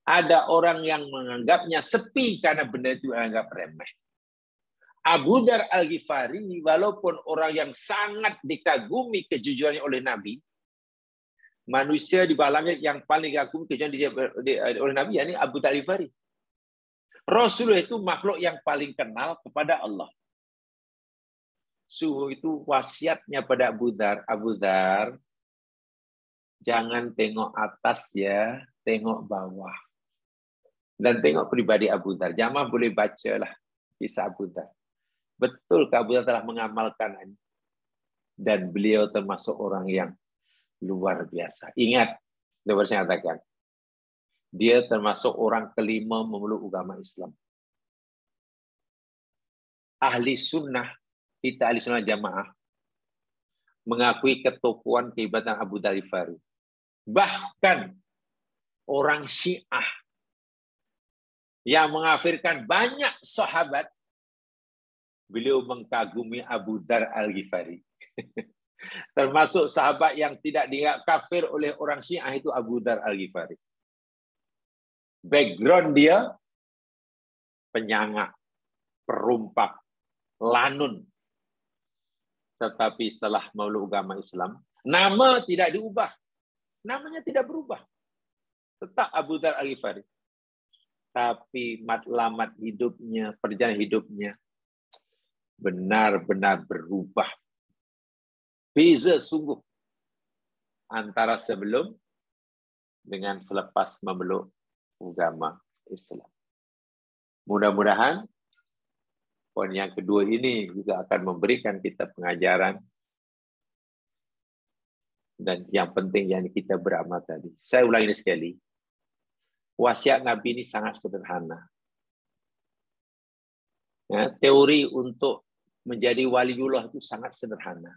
Ada orang yang menganggapnya sepi karena benda itu dianggap remeh. Abu Dzar Al-Ghifari, walaupun orang yang sangat dikagumi kejujurannya oleh Nabi, manusia di bawah langit yang paling dikagumi kejujuran oleh Nabi, yakni Abu Dzar Al-Ghifari. Rasulullah itu makhluk yang paling kenal kepada Allah. Suhu itu wasiatnya pada Abu Dzar, jangan tengok atas ya, tengok bawah. Dan tengok pribadi Abu Dzar. Jamaah boleh bacalah kisah Abu Dzar. Betul Abu Dzar telah mengamalkan ini. Dan beliau termasuk orang yang luar biasa. Ingat, seperti saya katakan, dia termasuk orang kelima memeluk agama Islam. Ahli sunnah, kita ahli sunnah jamaah, mengakui ketokohan kehebatan Abu Dzar Al-Ghifari. Bahkan orang Syiah yang mengafirkan banyak sahabat, beliau mengkagumi Abu Dzar Al-Ghifari. Termasuk sahabat yang tidak dianggap kafir oleh orang Syiah itu Abu Dzar Al-Ghifari. Background dia penyangak, perompak, lanun. Tetapi setelah memeluk agama Islam, nama tidak diubah. Namanya tidak berubah. Tetap Abu Dzar Al-Ghifari. Tapi matlamat hidupnya, perjalanan hidupnya benar-benar berubah. Beza sungguh antara sebelum dengan selepas memeluk agama Islam. Mudah-mudahan poin yang kedua ini juga akan memberikan kita pengajaran dan yang penting yang kita beramal tadi. Saya ulangi ini sekali. Wasiat Nabi ini sangat sederhana. Ya, teori untuk menjadi waliullah itu sangat sederhana.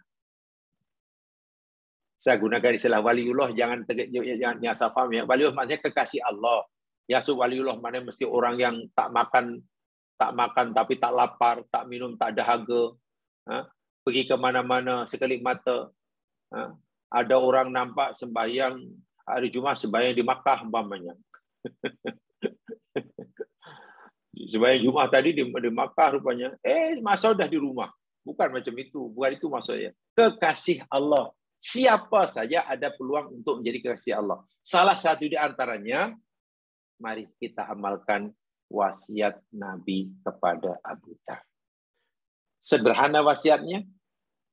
Saya gunakan istilah waliullah, jangan asal faham ya. Waliullah maksudnya kekasih Allah. Ya, waliullah maknanya mesti orang yang tak makan tapi tak lapar, tak minum tak dahaga. Pergi ke mana-mana sekelip mata. Ada orang nampak sembahyang hari Jumaat, sembahyang di Makkah umpamanya. Sembahyang Jumaat tadi di Makkah rupanya. Masa dah di rumah. Bukan macam itu. Bukan itu maksudnya. Kekasih Allah. Siapa saja ada peluang untuk menjadi kekasih Allah. Salah satu di antaranya, mari kita amalkan wasiat Nabi kepada Abu Dzar. Sederhana wasiatnya,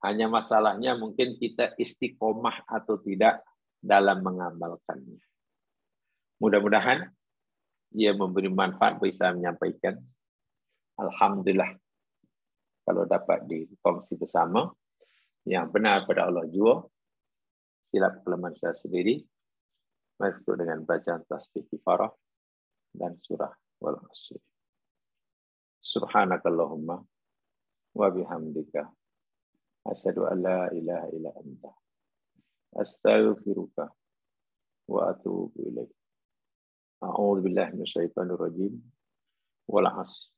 hanya masalahnya mungkin kita istiqomah atau tidak dalam mengamalkannya. Mudah-mudahan ia memberi manfaat bagi saya menyampaikan. Alhamdulillah kalau dapat dikongsi bersama. Yang benar pada Allah jua, silap kelemahan saya sendiri. Mari kita dengan bacaan tasbih kifarah dan surah wal asr. Subhanakallahumma wa bihamdika asyhadu an la ilaha illa anta astaghfiruka wa atubu ilaik. A'udzu billahi minasyaitonir rajim. Wal 'asr.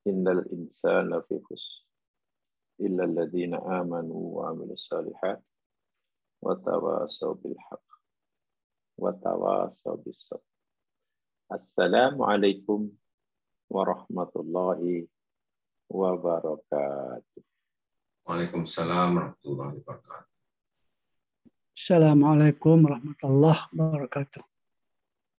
Innal insana lafi khusr illa alladziina aamanu wa 'amilus shalihaat wa tawaasaw bil haqq wa tawaasaw bis sabr. Assalamualaikum warahmatullahi wabarakatuh. Waalaikumsalam warahmatullahi wabarakatuh. Assalamualaikum warahmatullahi wabarakatuh.